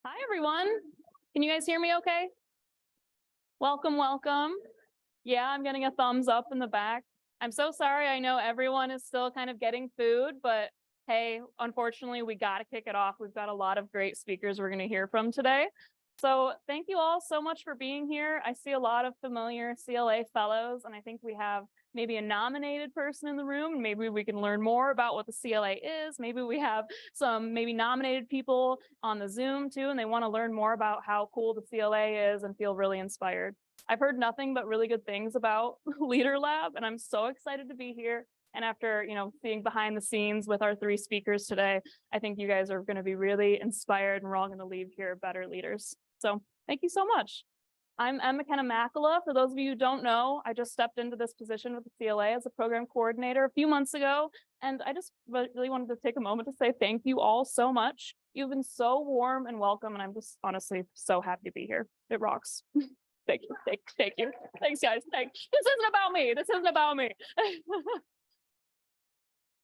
Hi, everyone. Can you guys hear me okay? Welcome, welcome. Yeah, I'm getting a thumbs up in the back. I'm so sorry. I know everyone is still kind of getting food, but hey, unfortunately, we got to kick it off. We've got a lot of great speakers we're going to hear from today. So thank you all so much for being here. I see a lot of familiar CLA fellows, and I think we have maybe a nominated person in the room. Maybe we can learn more about what the CLA is. Maybe we have some maybe nominated people on the Zoom too, and they want to learn more about how cool the CLA is and feel really inspired. I've heard nothing but really good things about Leader Lab, and I'm so excited to be here. And after, seeing behind the scenes with our three speakers today, I think you guys are going to be really inspired, and we're all going to leave here better leaders. So thank you so much. I'm Emma McKenna-Makala. For those of you who don't know, I just stepped into this position with the CLA as a program coordinator a few months ago. And I just really wanted to take a moment to say thank you all so much. You've been so warm and welcome, and I'm just honestly so happy to be here. It rocks. Thank you. Thank you. Thanks, guys. This isn't about me. This isn't about me.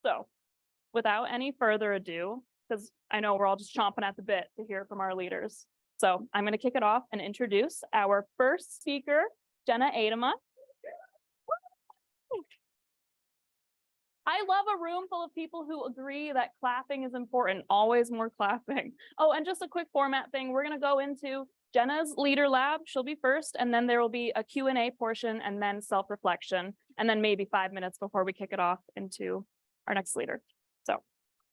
So without any further ado, because I know we're all just chomping at the bit to hear from our leaders. So I'm going to kick it off and introduce our first speaker, Jenna Adema. I love a room full of people who agree that clapping is important, always more clapping. Oh, and just a quick format thing, we're going to go into Jenna's Leader Lab. She'll be first, and then there will be a Q&A portion and then self-reflection, and then maybe 5 minutes before we kick it off into our next leader. So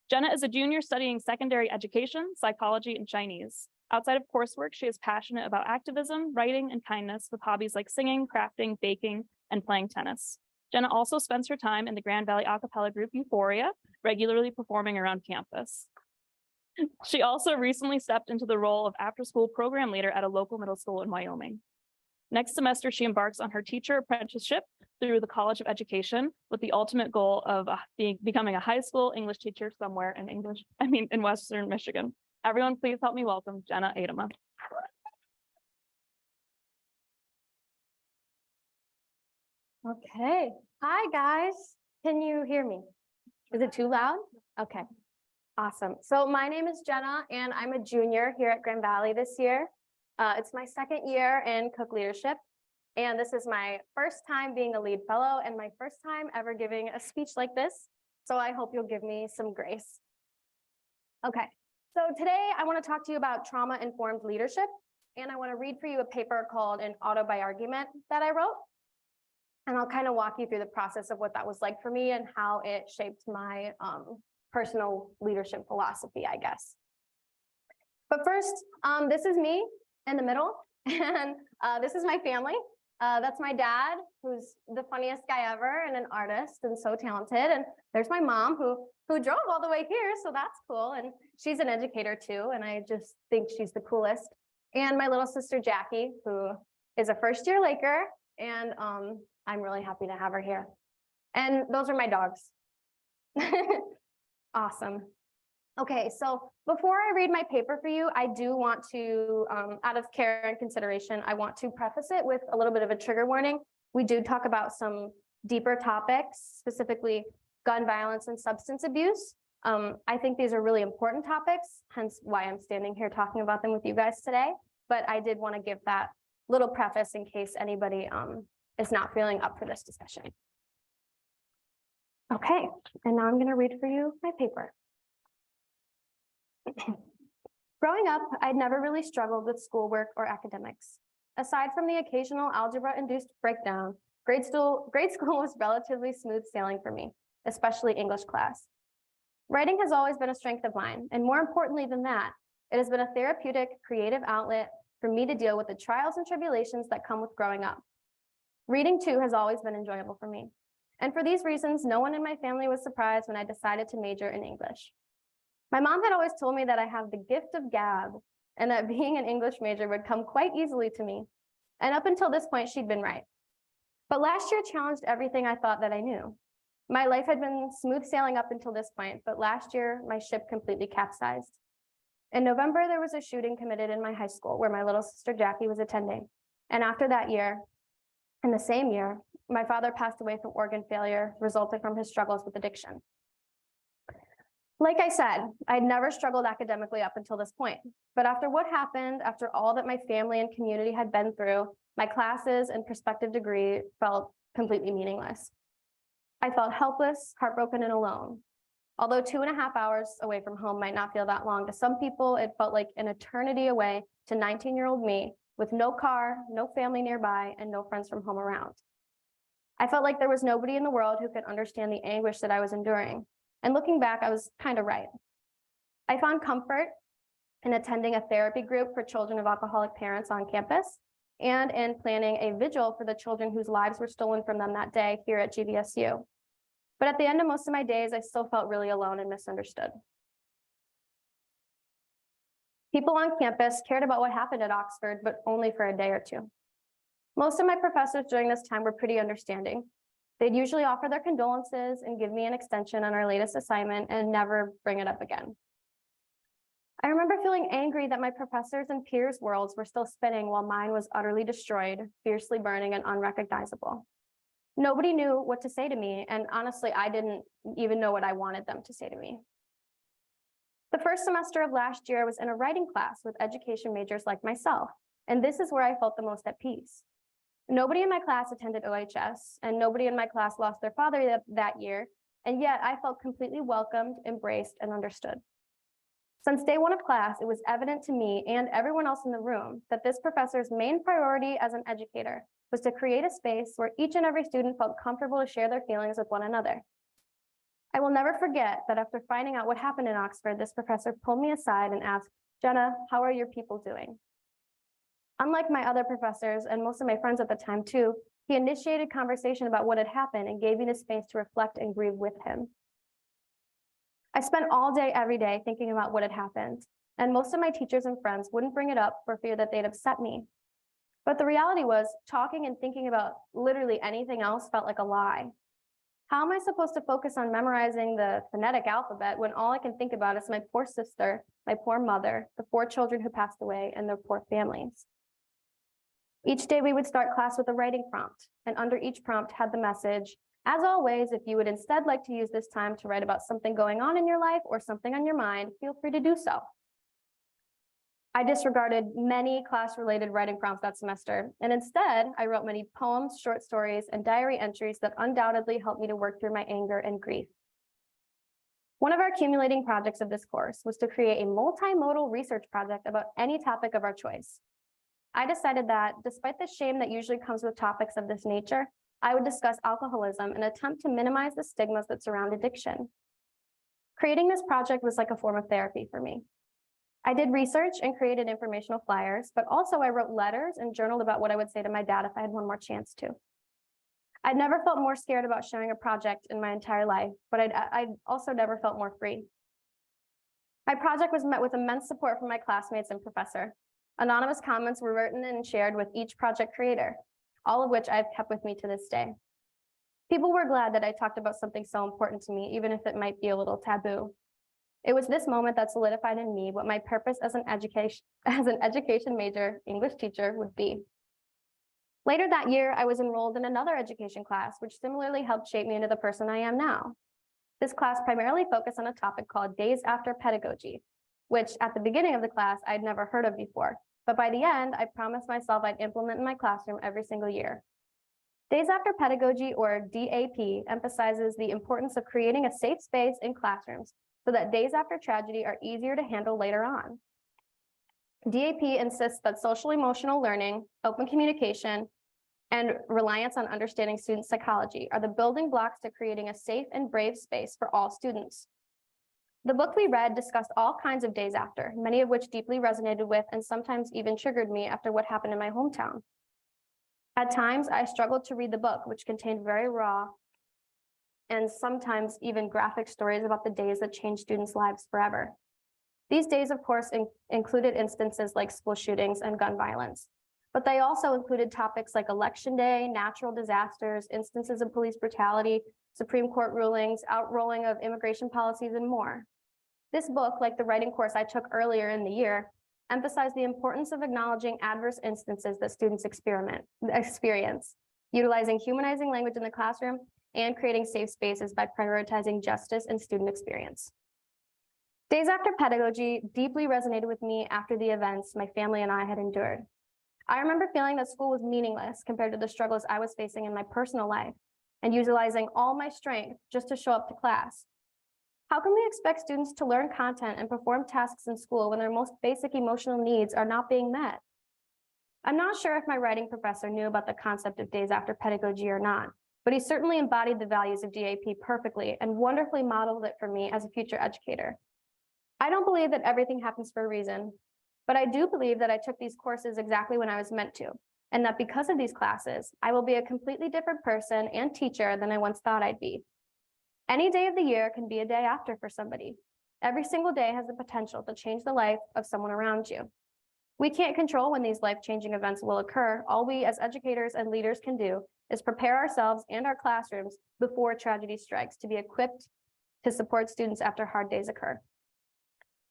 Jenna is a junior studying secondary education, psychology, and Chinese. Outside of coursework, she is passionate about activism, writing, and kindness with hobbies like singing, crafting, baking, and playing tennis. Jenna also spends her time in the Grand Valley a cappella group Euphoria, regularly performing around campus. She also recently stepped into the role of after-school program leader at a local middle school in Wyoming. Next semester, she embarks on her teacher apprenticeship through the College of Education with the ultimate goal of becoming a high school English teacher somewhere in Western Michigan. Everyone, please help me welcome Jenna Adema. Okay. Hi, guys. Can you hear me? Is it too loud? Okay. Awesome. So my name is Jenna, and I'm a junior here at Grand Valley this year. It's my second year in Cook Leadership, and this is my first time being a lead fellow and my first time ever giving a speech like this. So I hope you'll give me some grace. Okay. So today I want to talk to you about trauma-informed leadership, and I want to read for you a paper called An Autobiargument that I wrote. And I'll kind of walk you through the process of what that was like for me and how it shaped my personal leadership philosophy, I guess. But first, this is me in the middle, and this is my family. That's my dad, who's the funniest guy ever and an artist and so talented. And there's my mom, who drove all the way here, so that's cool. And she's an educator too, and I just think she's the coolest. And my little sister, Jackie, who is a first-year Laker, and I'm really happy to have her here. And those are my dogs. Awesome. Okay, so before I read my paper for you, I do want to, out of care and consideration, I want to preface it with a little bit of a trigger warning. We do talk about some deeper topics, specifically gun violence and substance abuse. I think these are really important topics, hence why I'm standing here talking about them with you guys today. But I did want to give that little preface in case anybody is not feeling up for this discussion. Okay, and now I'm going to read for you my paper. Growing up, I'd never really struggled with schoolwork or academics. Aside from the occasional algebra-induced breakdown, grade school was relatively smooth sailing for me, especially English class. Writing has always been a strength of mine, and more importantly than that, it has been a therapeutic, creative outlet for me to deal with the trials and tribulations that come with growing up. Reading, too, has always been enjoyable for me. And for these reasons, no one in my family was surprised when I decided to major in English. My mom had always told me that I have the gift of gab and that being an English major would come quite easily to me. And up until this point, she'd been right. But last year challenged everything I thought that I knew. My life had been smooth sailing up until this point, but last year, my ship completely capsized. In November, there was a shooting committed in my high school where my little sister Jackie was attending. And after that year, in the same year, my father passed away from organ failure resulting from his struggles with addiction. Like I said, I'd never struggled academically up until this point. But after what happened, after all that my family and community had been through, my classes and prospective degree felt completely meaningless. I felt helpless, heartbroken, and alone. Although 2.5 hours away from home might not feel that long, to some people, it felt like an eternity away to 19-year-old me with no car, no family nearby, and no friends from home around. I felt like there was nobody in the world who could understand the anguish that I was enduring. And looking back, I was kind of right. I found comfort in attending a therapy group for children of alcoholic parents on campus and in planning a vigil for the children whose lives were stolen from them that day here at GVSU. But at the end of most of my days, I still felt really alone and misunderstood. People on campus cared about what happened at Oxford, but only for a day or two. Most of my professors during this time were pretty understanding. They'd usually offer their condolences and give me an extension on our latest assignment and never bring it up again. I remember feeling angry that my professors' and peers' worlds were still spinning while mine was utterly destroyed, fiercely burning, and unrecognizable. Nobody knew what to say to me, and honestly, I didn't even know what I wanted them to say to me. The first semester of last year, I was in a writing class with education majors like myself, and this is where I felt the most at peace. Nobody in my class attended OHS, and nobody in my class lost their father that year, and yet I felt completely welcomed, embraced, and understood. Since day one of class, it was evident to me and everyone else in the room that this professor's main priority as an educator was to create a space where each and every student felt comfortable to share their feelings with one another. I will never forget that after finding out what happened in Oxford, this professor pulled me aside and asked, "Jenna, how are your people doing?" Unlike my other professors and most of my friends at the time too, he initiated conversation about what had happened and gave me the space to reflect and grieve with him. I spent all day, every day thinking about what had happened, and most of my teachers and friends wouldn't bring it up for fear that they'd upset me. But the reality was, talking and thinking about literally anything else felt like a lie. How am I supposed to focus on memorizing the phonetic alphabet when all I can think about is my poor sister, my poor mother, the 4 children who passed away, and their poor families? Each day we would start class with a writing prompt, and under each prompt had the message, "As always, if you would instead like to use this time to write about something going on in your life or something on your mind, feel free to do so." I disregarded many class-related writing prompts that semester, and instead, I wrote many poems, short stories, and diary entries that undoubtedly helped me to work through my anger and grief. One of our accumulating projects of this course was to create a multimodal research project about any topic of our choice. I decided that, despite the shame that usually comes with topics of this nature, I would discuss alcoholism and attempt to minimize the stigmas that surround addiction. Creating this project was like a form of therapy for me. I did research and created informational flyers, but also I wrote letters and journaled about what I would say to my dad if I had one more chance to. I'd never felt more scared about sharing a project in my entire life, but I'd also never felt more free. My project was met with immense support from my classmates and professor. Anonymous comments were written and shared with each project creator, all of which I've kept with me to this day. People were glad that I talked about something so important to me, even if it might be a little taboo. It was this moment that solidified in me what my purpose as an education major English teacher would be. Later that year, I was enrolled in another education class, which similarly helped shape me into the person I am now. This class primarily focused on a topic called Days After Pedagogy, which at the beginning of the class, I'd never heard of before. But by the end, I promised myself I'd implement in my classroom every single year. Days After Pedagogy, or DAP, emphasizes the importance of creating a safe space in classrooms so that days after tragedy are easier to handle later on. DAP insists that social-emotional learning, open communication, and reliance on understanding student psychology are the building blocks to creating a safe and brave space for all students. The book we read discussed all kinds of days after, many of which deeply resonated with and sometimes even triggered me after what happened in my hometown. At times, I struggled to read the book, which contained very raw and sometimes even graphic stories about the days that changed students' lives forever. These days, of course, included instances like school shootings and gun violence, but they also included topics like Election Day, natural disasters, instances of police brutality, Supreme Court rulings, outrolling of immigration policies, and more. This book, like the writing course I took earlier in the year, emphasized the importance of acknowledging adverse instances that students experience, utilizing humanizing language in the classroom, and creating safe spaces by prioritizing justice and student experience. Days after pedagogy deeply resonated with me after the events my family and I had endured. I remember feeling that school was meaningless compared to the struggles I was facing in my personal life and utilizing all my strength just to show up to class. How can we expect students to learn content and perform tasks in school when their most basic emotional needs are not being met? I'm not sure if my writing professor knew about the concept of days after pedagogy or not, but he certainly embodied the values of DAP perfectly and wonderfully modeled it for me as a future educator. I don't believe that everything happens for a reason, but I do believe that I took these courses exactly when I was meant to, and that because of these classes, I will be a completely different person and teacher than I once thought I'd be. Any day of the year can be a day after for somebody. Every single day has the potential to change the life of someone around you. We can't control when these life-changing events will occur. All we as educators and leaders can do is prepare ourselves and our classrooms before tragedy strikes to be equipped to support students after hard days occur.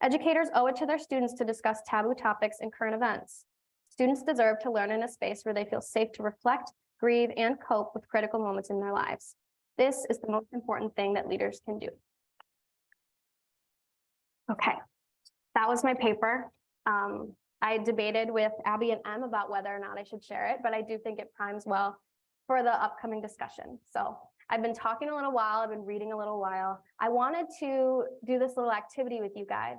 Educators owe it to their students to discuss taboo topics and current events. Students deserve to learn in a space where they feel safe to reflect, grieve, and cope with critical moments in their lives. This is the most important thing that leaders can do. Okay, that was my paper. I debated with Abby and Em about whether or not I should share it, but I do think it primes well for the upcoming discussion. So I've been talking a little while, I've been reading a little while. I wanted to do this little activity with you guys.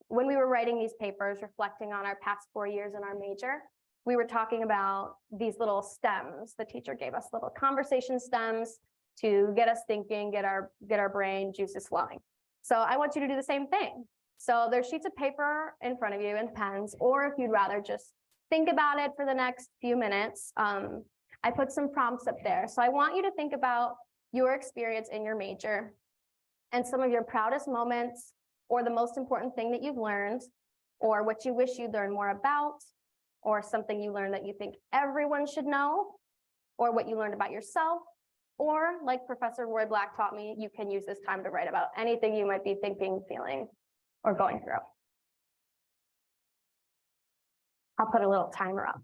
When we were writing these papers, reflecting on our past 4 years in our major, we were talking about these little stems. The teacher gave us little conversation stems to get us thinking, get our brain juices flowing. So I want you to do the same thing. So there's sheets of paper in front of you and pens, or if you'd rather just think about it for the next few minutes, I put some prompts up there. So I want you to think about your experience in your major and some of your proudest moments, or the most important thing that you've learned, or what you wish you'd learn more about, or something you learned that you think everyone should know, or what you learned about yourself, or like Professor Roy Black taught me, you can use this time to write about anything you might be thinking, feeling, or going through. I'll put a little timer up.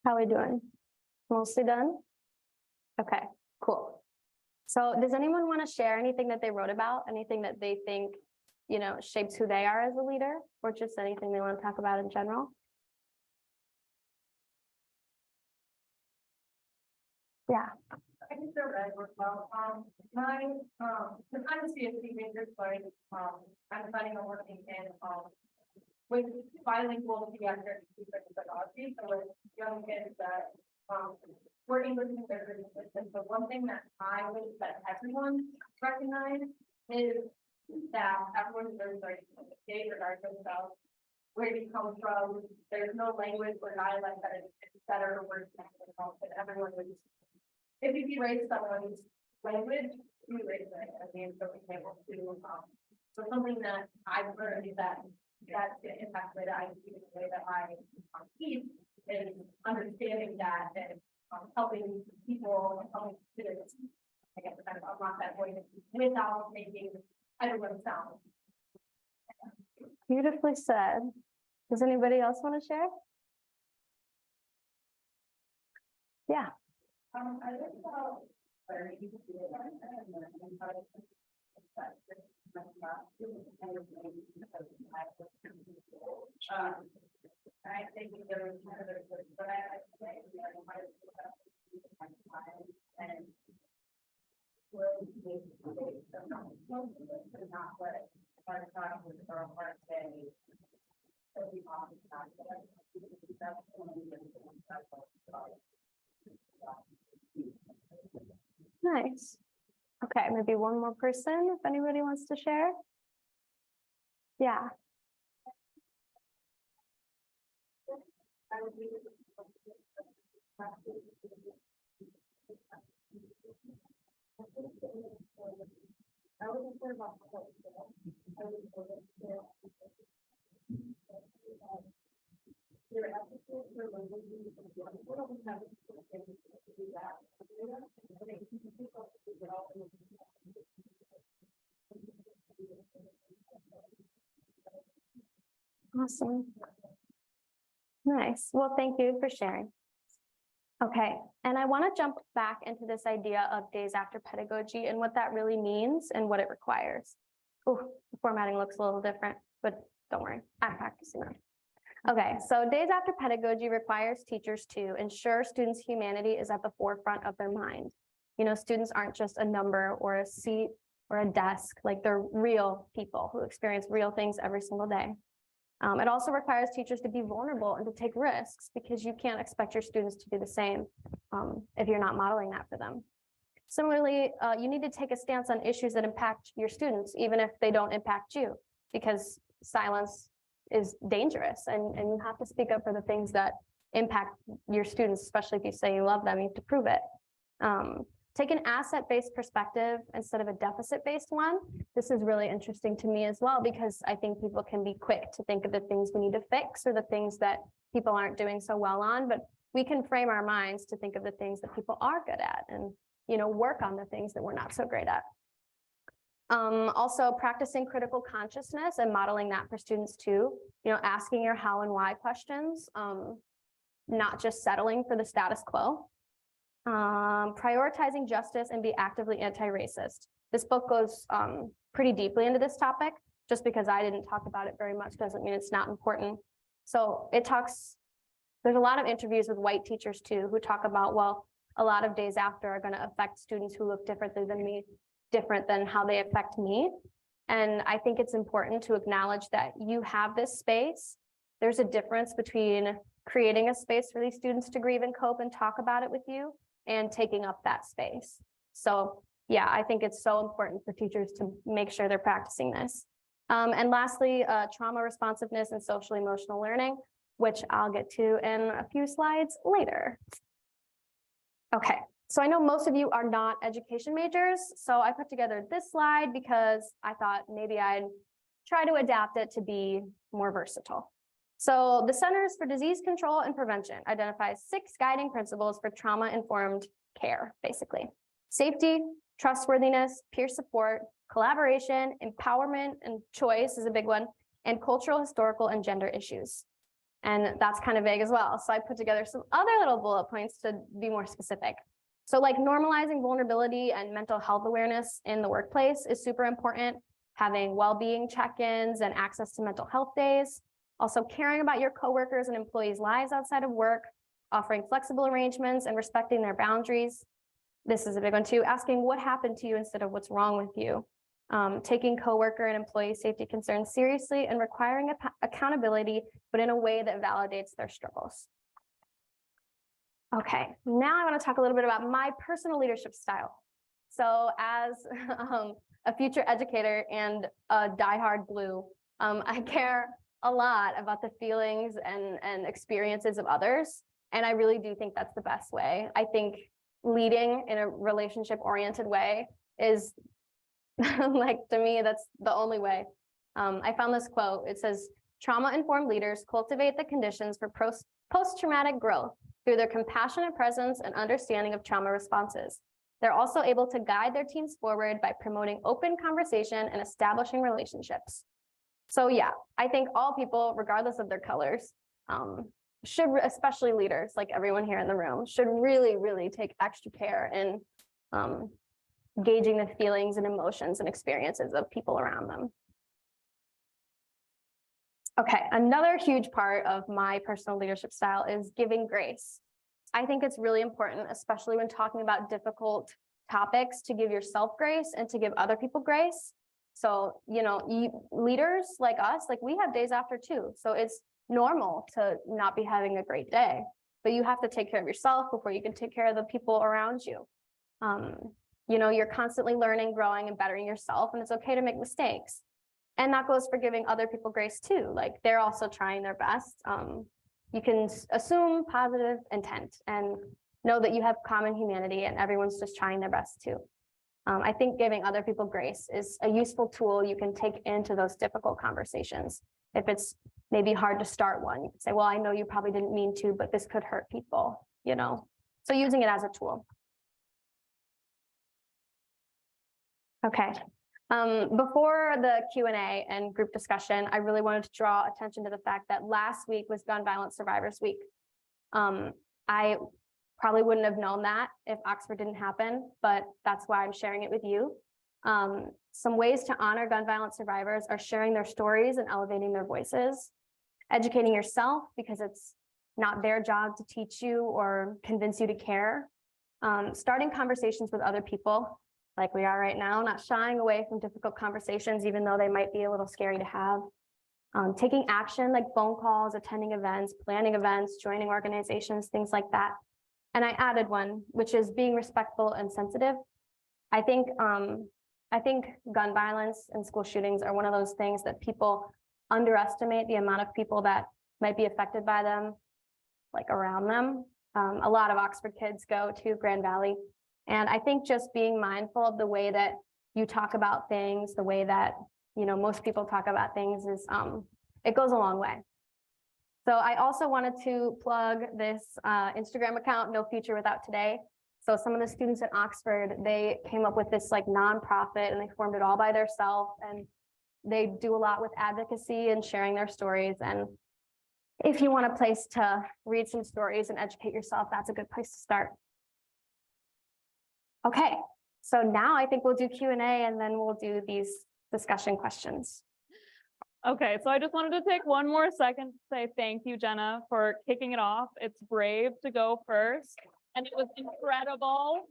How are we doing? Mostly done? Okay, cool. So does anyone want to share anything that they wrote about, anything that they think, shapes who they are as a leader, or just anything they want to talk about in general? Yeah. I can share what I work well. I'm a CSC major, so I'm planning on working in, with bilingual pediatric psychology, so with young kids that, working with their and so one thing that I wish that everyone recognized is that everyone's very complicated regardless of where you come from. There's no language or dialect that is better or worse than everyone would. If you erase someone's language, you erase it, and so being able to, so something that I've learned is that's the impact that I see the way that I teach is understanding that and helping people, helping students, I guess, kind of unlock that voice without making everyone sound. Beautifully said. Does anybody else want to share? Yeah. I think about I think there was but I think and not what our time with our part say. Nice. Okay, maybe one more person, if anybody wants to share. Yeah. Awesome. Nice. Well, thank you for sharing. Okay, and I want to jump back into this idea of days after pedagogy and what that really means and what it requires. Oh, the formatting looks a little different, but don't worry, I'm practicing it. Okay, so days after pedagogy requires teachers to ensure students' humanity is at the forefront of their mind. Students aren't just a number or a seat or a desk, like they're real people who experience real things every single day. It also requires teachers to be vulnerable and to take risks because you can't expect your students to do the same if you're not modeling that for them. Similarly, you need to take a stance on issues that impact your students, even if they don't impact you, because silence is dangerous and you have to speak up for the things that impact your students, especially if you say you love them, you have to prove it. Take an asset-based perspective instead of a deficit-based one. This is really interesting to me as well, because I think people can be quick to think of the things we need to fix or the things that people aren't doing so well on, but we can frame our minds to think of the things that people are good at and, work on the things that we're not so great at. Also practicing critical consciousness and modeling that for students too, asking your how and why questions, not just settling for the status quo. Prioritizing justice and be actively anti-racist. This book goes pretty deeply into this topic. Just because I didn't talk about it very much doesn't mean it's not important. So there's a lot of interviews with white teachers too, who talk about, well, a lot of days after are going to affect students who look differently than me, different than how they affect me. And I think it's important to acknowledge that you have this space. There's a difference between creating a space for these students to grieve and cope and talk about it with you and taking up that space. So yeah, I think it's so important for teachers to make sure they're practicing this. And lastly, trauma responsiveness and social emotional learning, which I'll get to in a few slides later. Okay, so I know most of you are not education majors, so I put together this slide because I thought maybe I'd try to adapt it to be more versatile. So the Centers for Disease Control and Prevention identifies 6 guiding principles for trauma-informed care, basically. Safety, trustworthiness, peer support, collaboration, empowerment, and choice is a big one, and cultural, historical, and gender issues. And that's kind of vague as well. So I put together some other little bullet points to be more specific. So like normalizing vulnerability and mental health awareness in the workplace is super important. Having well-being check-ins and access to mental health days. Also caring about your coworkers and employees' lives outside of work, offering flexible arrangements and respecting their boundaries. This is a big one too, asking what happened to you instead of what's wrong with you. Taking coworker and employee safety concerns seriously and requiring accountability, but in a way that validates their struggles. Okay, now I want to talk a little bit about my personal leadership style. So as a future educator and a diehard Blue, I care a lot about the feelings and experiences of others. And I really do think that's the best way. I think leading in a relationship-oriented way is like, to me, that's the only way. I found this quote. It says, trauma-informed leaders cultivate the conditions for post-traumatic growth through their compassionate presence and understanding of trauma responses. They're also able to guide their teams forward by promoting open conversation and establishing relationships. So yeah, I think all people, regardless of their colors, should, especially leaders, like everyone here in the room, should really, really take extra care in gauging the feelings and emotions and experiences of people around them. Okay, another huge part of my personal leadership style is giving grace. I think it's really important, especially when talking about difficult topics, to give yourself grace and to give other people grace. So, you know, leaders like us, like we have days after too. So it's normal to not be having a great day, but you have to take care of yourself before you can take care of the people around you. You know, you're constantly learning, growing, and bettering yourself, and it's okay to make mistakes. And that goes for giving other people grace too. Like they're also trying their best. You can assume positive intent and know that you have common humanity and everyone's just trying their best too. I think giving other people grace is a useful tool you can take into those difficult conversations. If it's maybe hard to start one, you can say, well, I know you probably didn't mean to, but this could hurt people, you know? So using it as a tool. Okay. Before the Q&A and group discussion, I really wanted to draw attention to the fact that last week was Gun Violence Survivors Week. I probably wouldn't have known that if Oxford didn't happen, but that's why I'm sharing it with you. Some ways to honor gun violence survivors are sharing their stories and elevating their voices, educating yourself because it's not their job to teach you or convince you to care, starting conversations with other people like we are right now, not shying away from difficult conversations, even though they might be a little scary to have. Taking action like phone calls, attending events, planning events, joining organizations, things like that. And I added one, which is being respectful and sensitive. I think gun violence and school shootings are one of those things that people underestimate the amount of people that might be affected by them, like around them. A lot of Oxford kids go to Grand Valley. And I think just being mindful of the way that you talk about things, the way that, you know, most people talk about things is, it goes a long way. So I also wanted to plug this Instagram account, No Future Without Today. So some of the students at Oxford, they came up with this like nonprofit and they formed it all by themselves. And they do a lot with advocacy and sharing their stories. And if you want a place to read some stories and educate yourself, that's a good place to start. Okay, so now I think we'll do Q&A and then we'll do these discussion questions. Okay, so I just wanted to take one more second to say thank you, Jenna, for kicking it off. It's brave to go first, and it was incredible.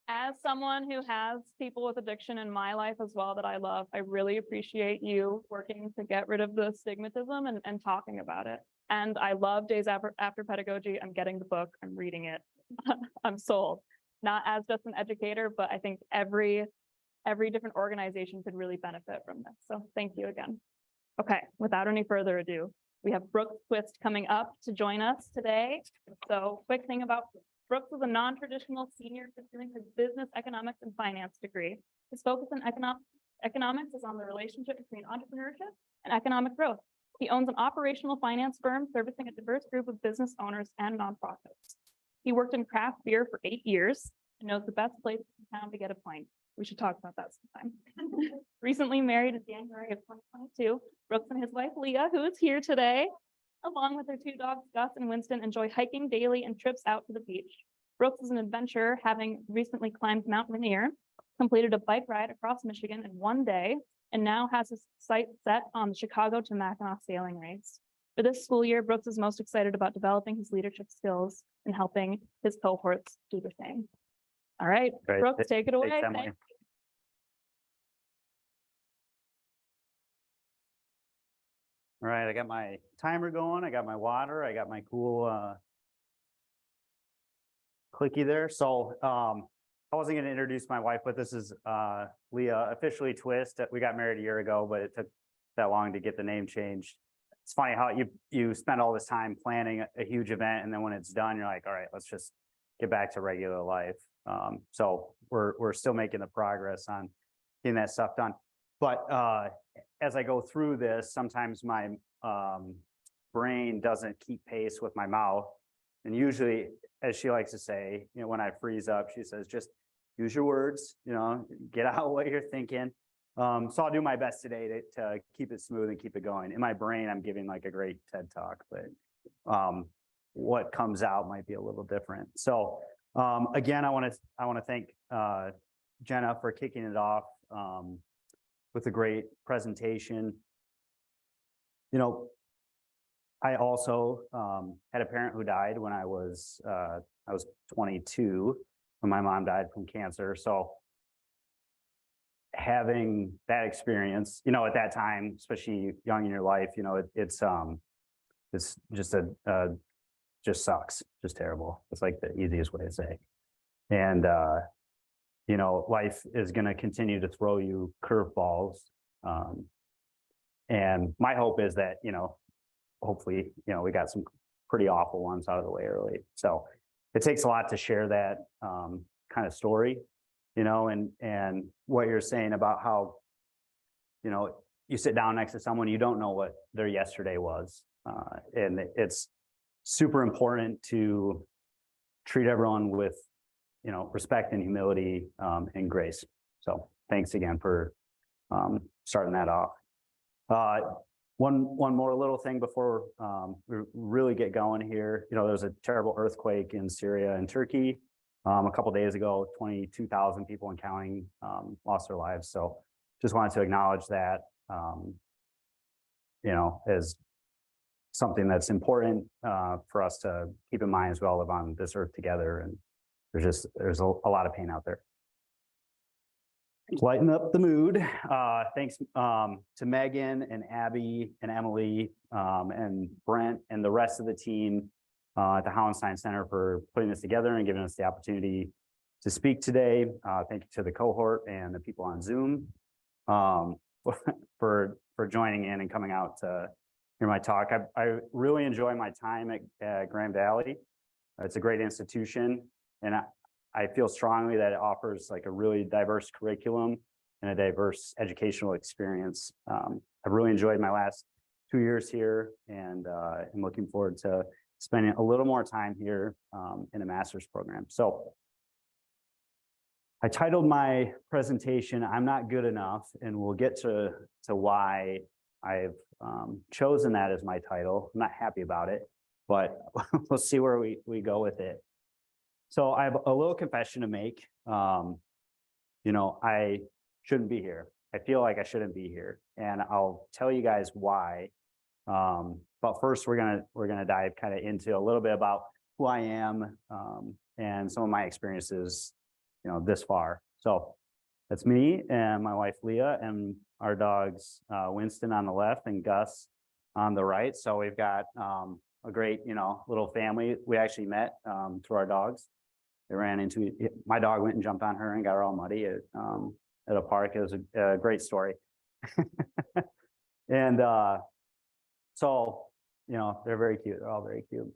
As someone who has people with addiction in my life as well that I love, I really appreciate you working to get rid of the stigmatism and talking about it. And I love Days After Pedagogy. I'm getting the book, I'm reading it. I'm sold. Not as just an educator, but I think every different organization could really benefit from this. So thank you again. Okay, without any further ado, we have Brooke Twist coming up to join us today. So quick thing about Brooks is a non-traditional senior pursuing his business, economics, and finance degree. His focus in economics is on the relationship between entrepreneurship and economic growth. He owns an operational finance firm servicing a diverse group of business owners and nonprofits. He worked in craft beer for 8 years and knows the best place in town to get a pint. We should talk about that sometime. Recently married in January of 2022, Brooks and his wife Leah, who is here today, along with their 2 dogs, Gus and Winston, enjoy hiking daily and trips out to the beach. Brooks is an adventurer, having recently climbed Mount Rainier, completed a bike ride across Michigan in 1 day, and now has his sight set on the Chicago to Mackinac sailing race. For this school year, Brooks is most excited about developing his leadership skills and helping his cohorts do the same. All right, Great. Brooks, take it away. Thanks, Emily. Thank- All right, I got my timer going, I got my water, I got my cool clicky there. So I wasn't gonna introduce my wife, but this is Leah, officially Twist. We got married a year ago, but it took that long to get the name changed. It's funny how you spend all this time planning a huge event, and then when it's done, you're like, all right, let's just get back to regular life. So we're still making the progress on getting that stuff done. But as I go through this, sometimes my brain doesn't keep pace with my mouth. And usually, as she likes to say, you know, when I freeze up, she says, just use your words, you know, get out what you're thinking. So I'll do my best today to keep it smooth and keep it going. In my brain, I'm giving like a great TED talk, but what comes out might be a little different. So again, I want to thank Jenna for kicking it off with a great presentation. You know, I also had a parent who died when I was 22 when my mom died from cancer. So having that experience, you know, at that time, especially young in your life, you know, it's just just sucks, just terrible. It's like the easiest way to say. And you know, life is going to continue to throw you curveballs. And my hope is that, you know, hopefully, you know, we got some pretty awful ones out of the way early. So it takes a lot to share that kind of story, you know, and what you're saying about how, you know, you sit down next to someone, you don't know what their yesterday was. And it's super important to treat everyone with, you know, respect and humility and grace. So thanks again for starting that off. One more little thing before we really get going here. You know, there was a terrible earthquake in Syria and Turkey a couple days ago. 22,000 people and counting lost their lives. So just wanted to acknowledge that, you know, as something that's important for us to keep in mind as we all live on this earth together. And there's a lot of pain out there. Lighten up the mood. Thanks to Megan and Abby and Emily and Brent and the rest of the team at the Howenstein Center for putting this together and giving us the opportunity to speak today. Thank you to the cohort and the people on Zoom for joining in and coming out to hear my talk. I really enjoy my time at Grand Valley. It's a great institution, and I feel strongly that it offers like a really diverse curriculum and a diverse educational experience. I've really enjoyed my last 2 years here, and I'm looking forward to spending a little more time here in a master's program. So I titled my presentation, "I'm Not Good Enough," and we'll get to why I've chosen that as my title. I'm not happy about it, but we'll see where we go with it. So I have a little confession to make. You know, I shouldn't be here. I feel like I shouldn't be here, and I'll tell you guys why. But first, we're gonna dive kind of into a little bit about who I am and some of my experiences, you know, this far. So that's me and my wife Leah and our dogs Winston on the left and Gus on the right. So we've got a great, you know, little family. We actually met through our dogs. They ran into my dog went and jumped on her and got her all muddy at a park. It was a great story. And so, you know, they're very cute. They're all very cute.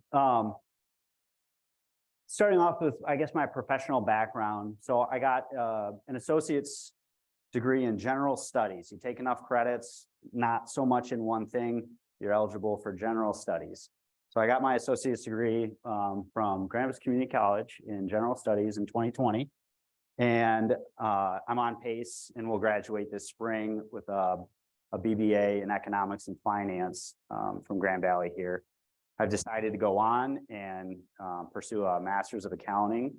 Starting off with, I guess, my professional background. So I got an associate's degree in general studies. You take enough credits, not so much in one thing, you're eligible for general studies. So I got my associate's degree from Grand Rapids Community College in general studies in 2020. And I'm on pace and will graduate this spring with a BBA in economics and finance from Grand Valley here. I've decided to go on and pursue a master's of accounting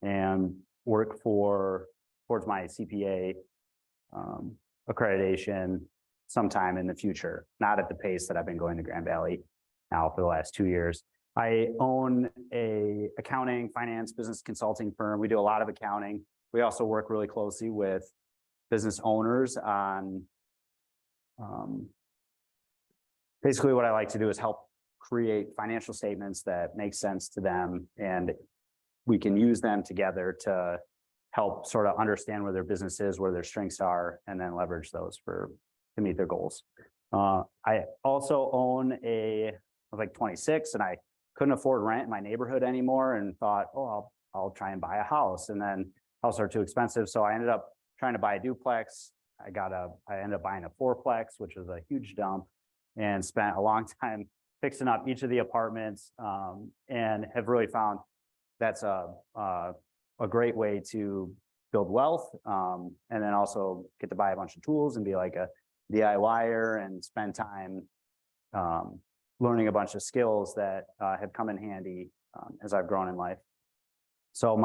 and work towards my CPA accreditation sometime in the future, not at the pace that I've been going to Grand Valley now for the last 2 years. I own a accounting, finance, business consulting firm. We do a lot of accounting. We also work really closely with business owners on basically what I like to do is help create financial statements that make sense to them, and we can use them together to help sort of understand where their business is, where their strengths are, and then leverage those to meet their goals. I also own I was like 26 and I couldn't afford rent in my neighborhood anymore and thought, oh, I'll try and buy a house, and then houses are too expensive. So I ended up trying to buy a duplex. I ended up buying a fourplex, which was a huge dump, and spent a long time fixing up each of the apartments, and have really found that's a great way to build wealth, and then also get to buy a bunch of tools and be like a DIYer and spend time learning a bunch of skills that have come in handy as I've grown in life. So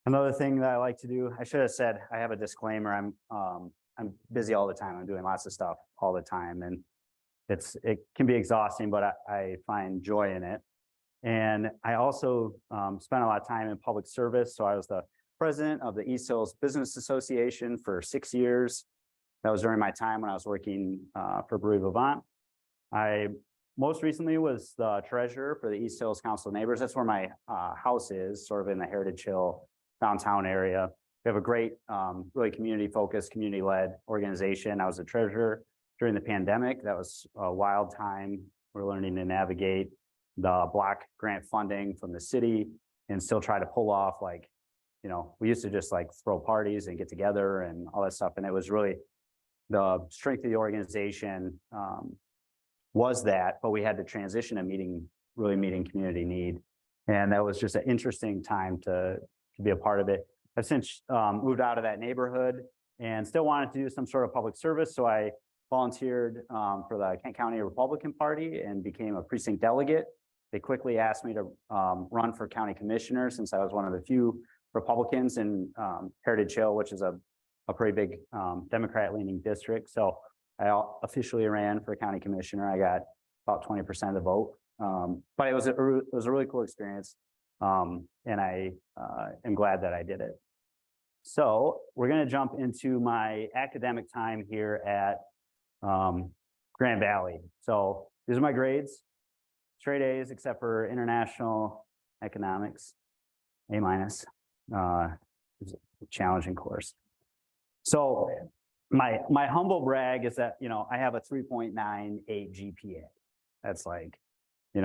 another thing that I like to do, I should have said, I have a disclaimer. I'm busy all the time. I'm doing lots of stuff all the time, and it can be exhausting, but I find joy in it. And I also spent a lot of time in public service. So I was the president of the East Hills Business Association for 6 years. That was during my time when I was working for Brewery Vivant. I most recently was the treasurer for the East Hills Council of Neighbors. That's where my house is, sort of in the Heritage Hill downtown area. We have a great, really community-focused, community-led organization. I was the treasurer during the pandemic. That was a wild time. We're learning to navigate the block grant funding from the city and still try to pull off, like, we used to just like throw parties and get together and all that stuff. And it was really the strength of the organization was that, but we had to transition to really meeting community need. And that was just an interesting time to be a part of it. I've since moved out of that neighborhood and still wanted to do some sort of public service. So I volunteered for the Kent County Republican Party and became a precinct delegate. They quickly asked me to run for county commissioner since I was one of the few Republicans in Heritage Hill, which is a pretty big Democrat-leaning district. So I officially ran for county commissioner. I got about 20% of the vote, but it was a really cool experience, and I am glad that I did it. So we're going to jump into my academic time here at Grand Valley. So these are my grades, straight A's except for international economics, A-. It was a challenging course. So my humble brag is that, I have a 3.98 GPA. That's like, the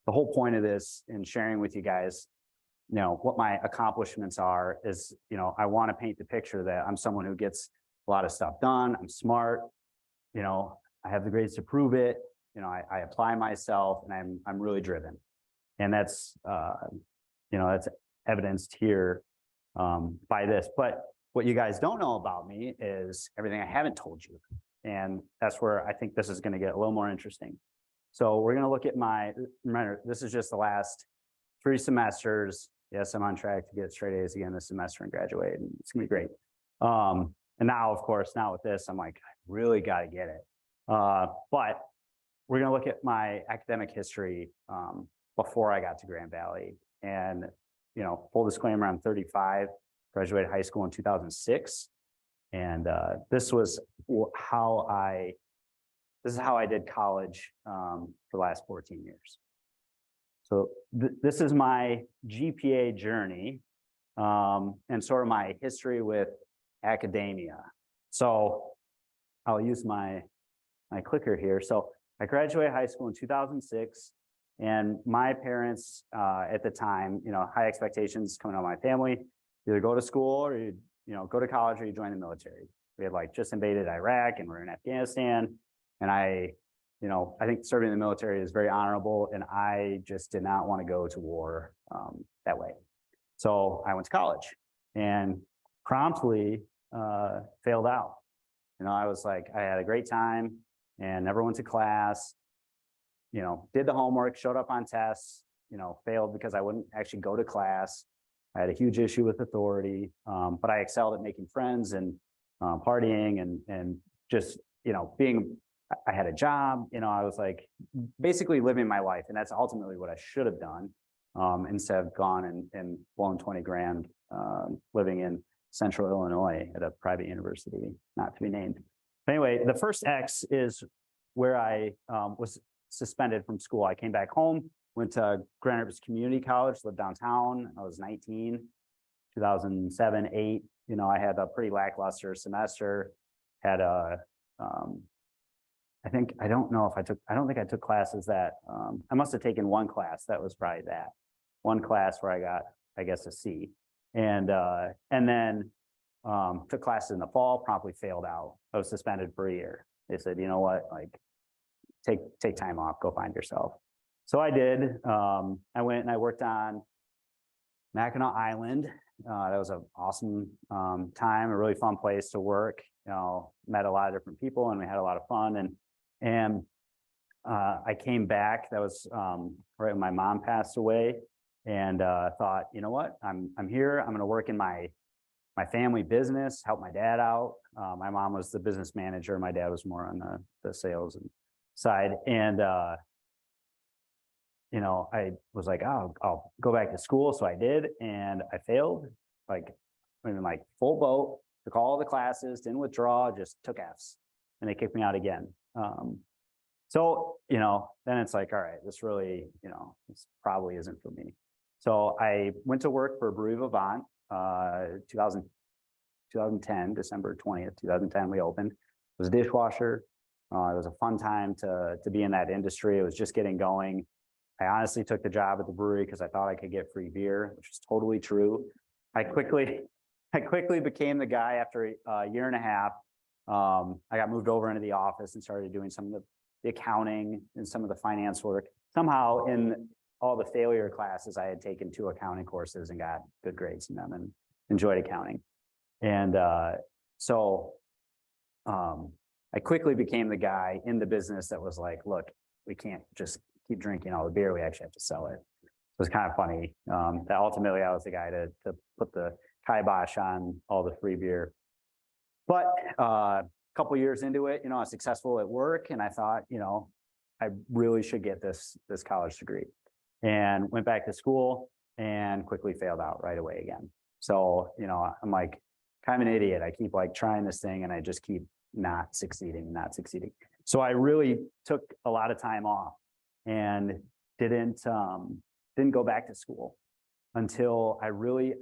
whole point of this and sharing with you guys, what my accomplishments are is, I want to paint the picture that I'm someone who gets a lot of stuff done. I'm smart, I have the grades to prove it. I apply myself and I'm really driven. And that's, that's evidenced here by this. But what you guys don't know about me is everything I haven't told you. And that's where I think this is going to get a little more interesting. So we're going to look at remember, this is just the last 3 semesters. Yes, I'm on track to get straight A's again this semester and graduate. And it's going to be great. And now, of course, now with this, I'm like, I really got to get it. But we're going to look at my academic history before I got to Grand Valley. And, full disclaimer, I'm 35, graduated high school in 2006. And this is how I did college for the last 14 years. So this is my GPA journey and sort of my history with academia. So I'll use my clicker here. So I graduated high school in 2006, and my parents at the time, high expectations coming out of my family, either go to school or you go to college or you join the military. We had just invaded Iraq and we're in Afghanistan. And I think serving in the military is very honorable, and I just did not want to go to war that way. So I went to college and promptly failed out. I was like, I had a great time and never went to class, did the homework, showed up on tests, failed because I wouldn't actually go to class. I had a huge issue with authority, but I excelled at making friends and partying and just, I had a job, I was like basically living my life. And that's ultimately what I should have done instead of gone and blown 20 grand living in Central Illinois at a private university, not to be named. But anyway, the first X is where I was suspended from school. I came back home, went to Grand Rapids Community College, lived downtown. I was 19, 2007, 8. I had a pretty lackluster semester, had a, I don't think I took classes that, I must have taken one class. That was probably that one class where I got, I guess, a C. And then took classes in the fall, promptly failed out. I was suspended for a year. They said, you know what, like take time off, go find yourself. So I did. I went and I worked on Mackinac Island. That was an awesome time, a really fun place to work. Met a lot of different people and we had a lot of fun. And I came back. That was right when my mom passed away. And thought, you know what, I'm here. I'm going to work in my family business, help my dad out. My mom was the business manager. My dad was more on the sales side. And I was like, oh, I'll go back to school. So I did, and I failed, like full boat. Took all the classes, didn't withdraw, just took Fs, and they kicked me out again. So then it's like, all right, this really, this probably isn't for me. So I went to work for Brewery Vivant, 2010, December 20th, 2010, we opened. It was a dishwasher. It was a fun time to be in that industry. It was just getting going. I honestly took the job at the brewery because I thought I could get free beer, which is totally true. I quickly became the guy after a year and a half. I got moved over into the office and started doing some of the accounting and some of the finance work. Somehow in all the failure classes, I had taken 2 accounting courses and got good grades in them and enjoyed accounting. And so I quickly became the guy in the business that was like, look, we can't just keep drinking all the beer. We actually have to sell it. It was kind of funny that ultimately I was the guy to put the kibosh on all the free beer. But a couple years into it, I was successful at work and I thought, I really should get this college degree. And went back to school and quickly failed out right away again. So, I'm like kind of an idiot. I keep like trying this thing and I just keep not succeeding. So I really took a lot of time off and didn't go back to school until I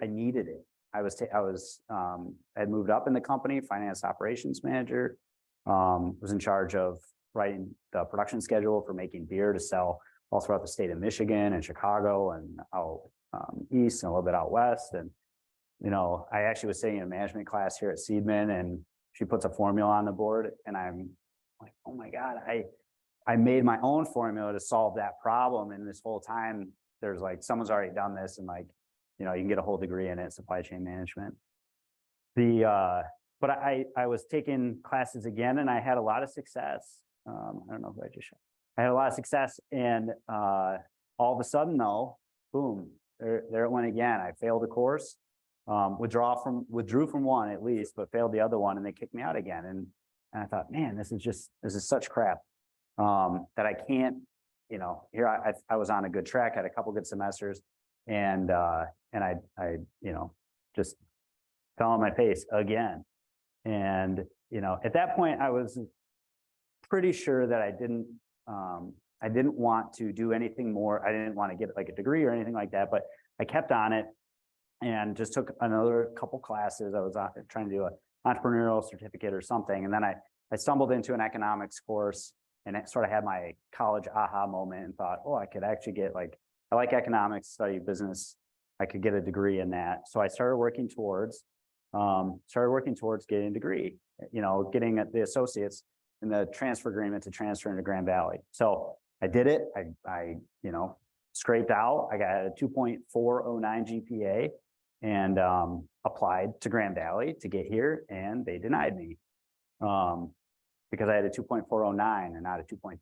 needed it. I had moved up in the company, finance operations manager, was in charge of writing the production schedule for making beer to sell all throughout the state of Michigan and Chicago and out east and a little bit out west. And, I actually was sitting in a management class here at Seedman and she puts a formula on the board and I'm like, oh my God, I made my own formula to solve that problem. And this whole time there's like, someone's already done this and like, you can get a whole degree in it, supply chain management. But I was taking classes again and I had a lot of success. I don't know if I had a lot of success and all of a sudden though, boom, there it went again. I failed a course, withdrew from one at least, but failed the other one and they kicked me out again. And I thought, man, this is such crap that I can't, here I was on a good track, had a couple good semesters and I just fell on my face again. And, at that point I was pretty sure that I didn't want to do anything more. I didn't want to get like a degree or anything like that, but I kept on it and just took another couple classes. I was trying to do an entrepreneurial certificate or something. And then I stumbled into an economics course and it sort of had my college aha moment and thought, oh, I could actually I like economics, study business. I could get a degree in that. So I started working towards getting a degree, getting the associates in the transfer agreement to transfer into Grand Valley. So I did it. I scraped out. I got a 2.409 GPA and applied to Grand Valley to get here, and they denied me because I had a 2.409 and not a 2.5.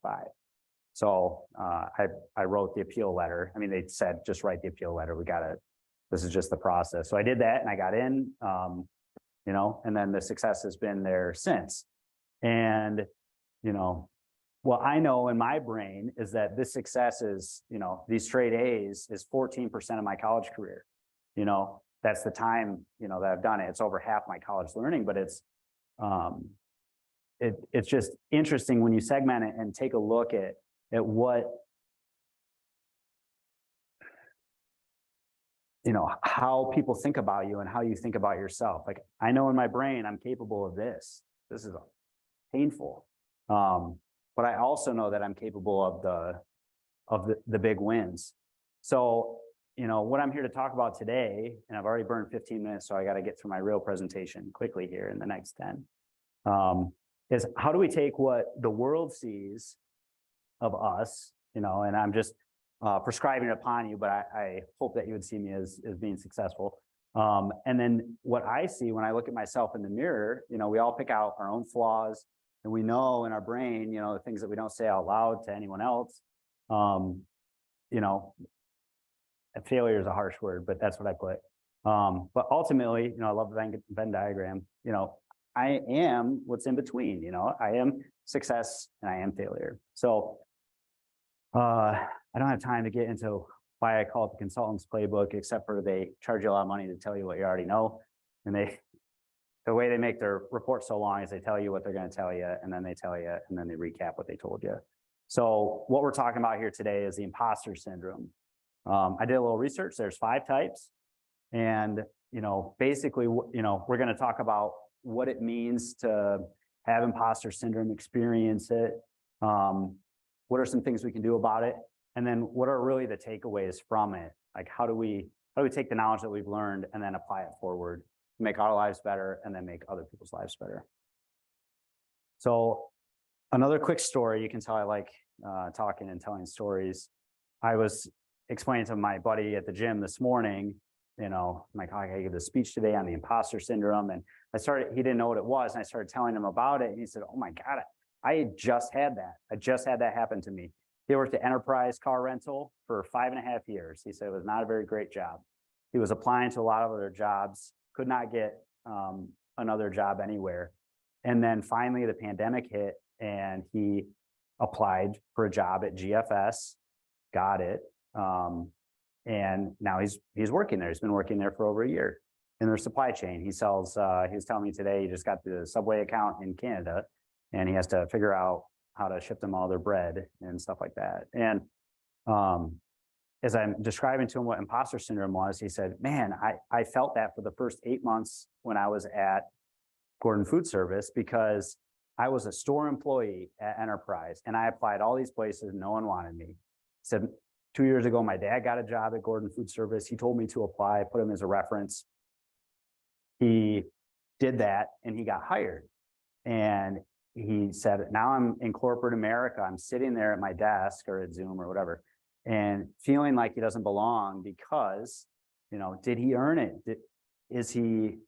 So I wrote the appeal letter. I mean, they said, just write the appeal letter. This is just the process. So I did that and I got in, and then the success has been there since. And, what I know in my brain is that this success is, these straight A's is 14% of my college career. That's the time, that I've done it. It's over half my college learning, but it's just interesting when you segment it and take a look at what, how people think about you and how you think about yourself. Like, I know in my brain, I'm capable of this. This is painful. But I also know that I'm capable of the big wins. So, what I'm here to talk about today, and I've already burned 15 minutes, so I got to get through my real presentation quickly here in the next 10, is how do we take what the world sees of us, and I'm just prescribing it upon you, but I hope that you would see me as being successful. And then what I see when I look at myself in the mirror, we all pick out our own flaws, and we know in our brain, the things that we don't say out loud to anyone else. Failure is a harsh word, but that's what I put. But ultimately, I love the Venn diagram. I am what's in between. I am success and I am failure. So I don't have time to get into why I call it the consultant's playbook, except for they charge you a lot of money to tell you what you already know. And the way they make their report so long is they tell you what they're going to tell you, and then they tell you, and then they recap what they told you. So what we're talking about here today is the imposter syndrome. I did a little research. There's 5 types. And, basically, we're going to talk about what it means to have imposter syndrome, experience it. What are some things we can do about it? And then what are really the takeaways from it? Like, how do we take the knowledge that we've learned and then apply it forward, make our lives better, and then make other people's lives better? So another quick story, you can tell I like talking and telling stories. I was explaining to my buddy at the gym this morning, I'm like, I gotta give this speech today on the imposter syndrome. And he didn't know what it was. And I started telling him about it. And he said, oh my God, I just had that. I just had that happen to me. He worked at Enterprise Car Rental for 5.5 years. He said it was not a very great job. He was applying to a lot of other jobs, could not get another job anywhere. And then finally the pandemic hit and he applied for a job at GFS, got it. And now he's working there. He's been working there for over a year in their supply chain. He sells, he was telling me today, he just got the Subway account in Canada and he has to figure out how to ship them all their bread and stuff like that. And as I'm describing to him what imposter syndrome was, he said, man, I felt that for the first 8 months when I was at Gordon Food Service, because I was a store employee at Enterprise and I applied all these places and no one wanted me. He said, 2 years ago, my dad got a job at Gordon Food Service. He told me to apply, put him as a reference. He did that and he got hired. And he said, now I'm in corporate America. I'm sitting there at my desk or at Zoom or whatever, and feeling like he doesn't belong because, did he earn it? Is he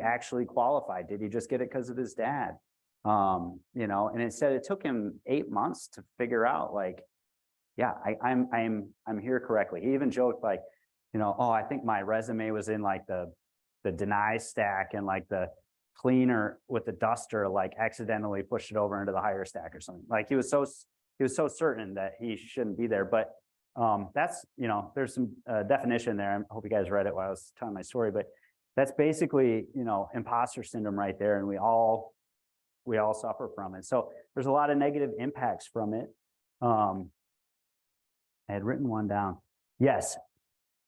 actually qualified? Did he just get it because of his dad? And it said it took him 8 months to figure out, like, yeah, I'm here correctly. He even joked like, oh, I think my resume was in like the deny stack and like the cleaner with the duster, like accidentally pushed it over into the hire stack or something. Like he was so certain that he shouldn't be there. But that's, there's some definition there. I hope you guys read it while I was telling my story, but that's basically, imposter syndrome right there. And we all suffer from it. So there's a lot of negative impacts from it. I had written one down. Yes.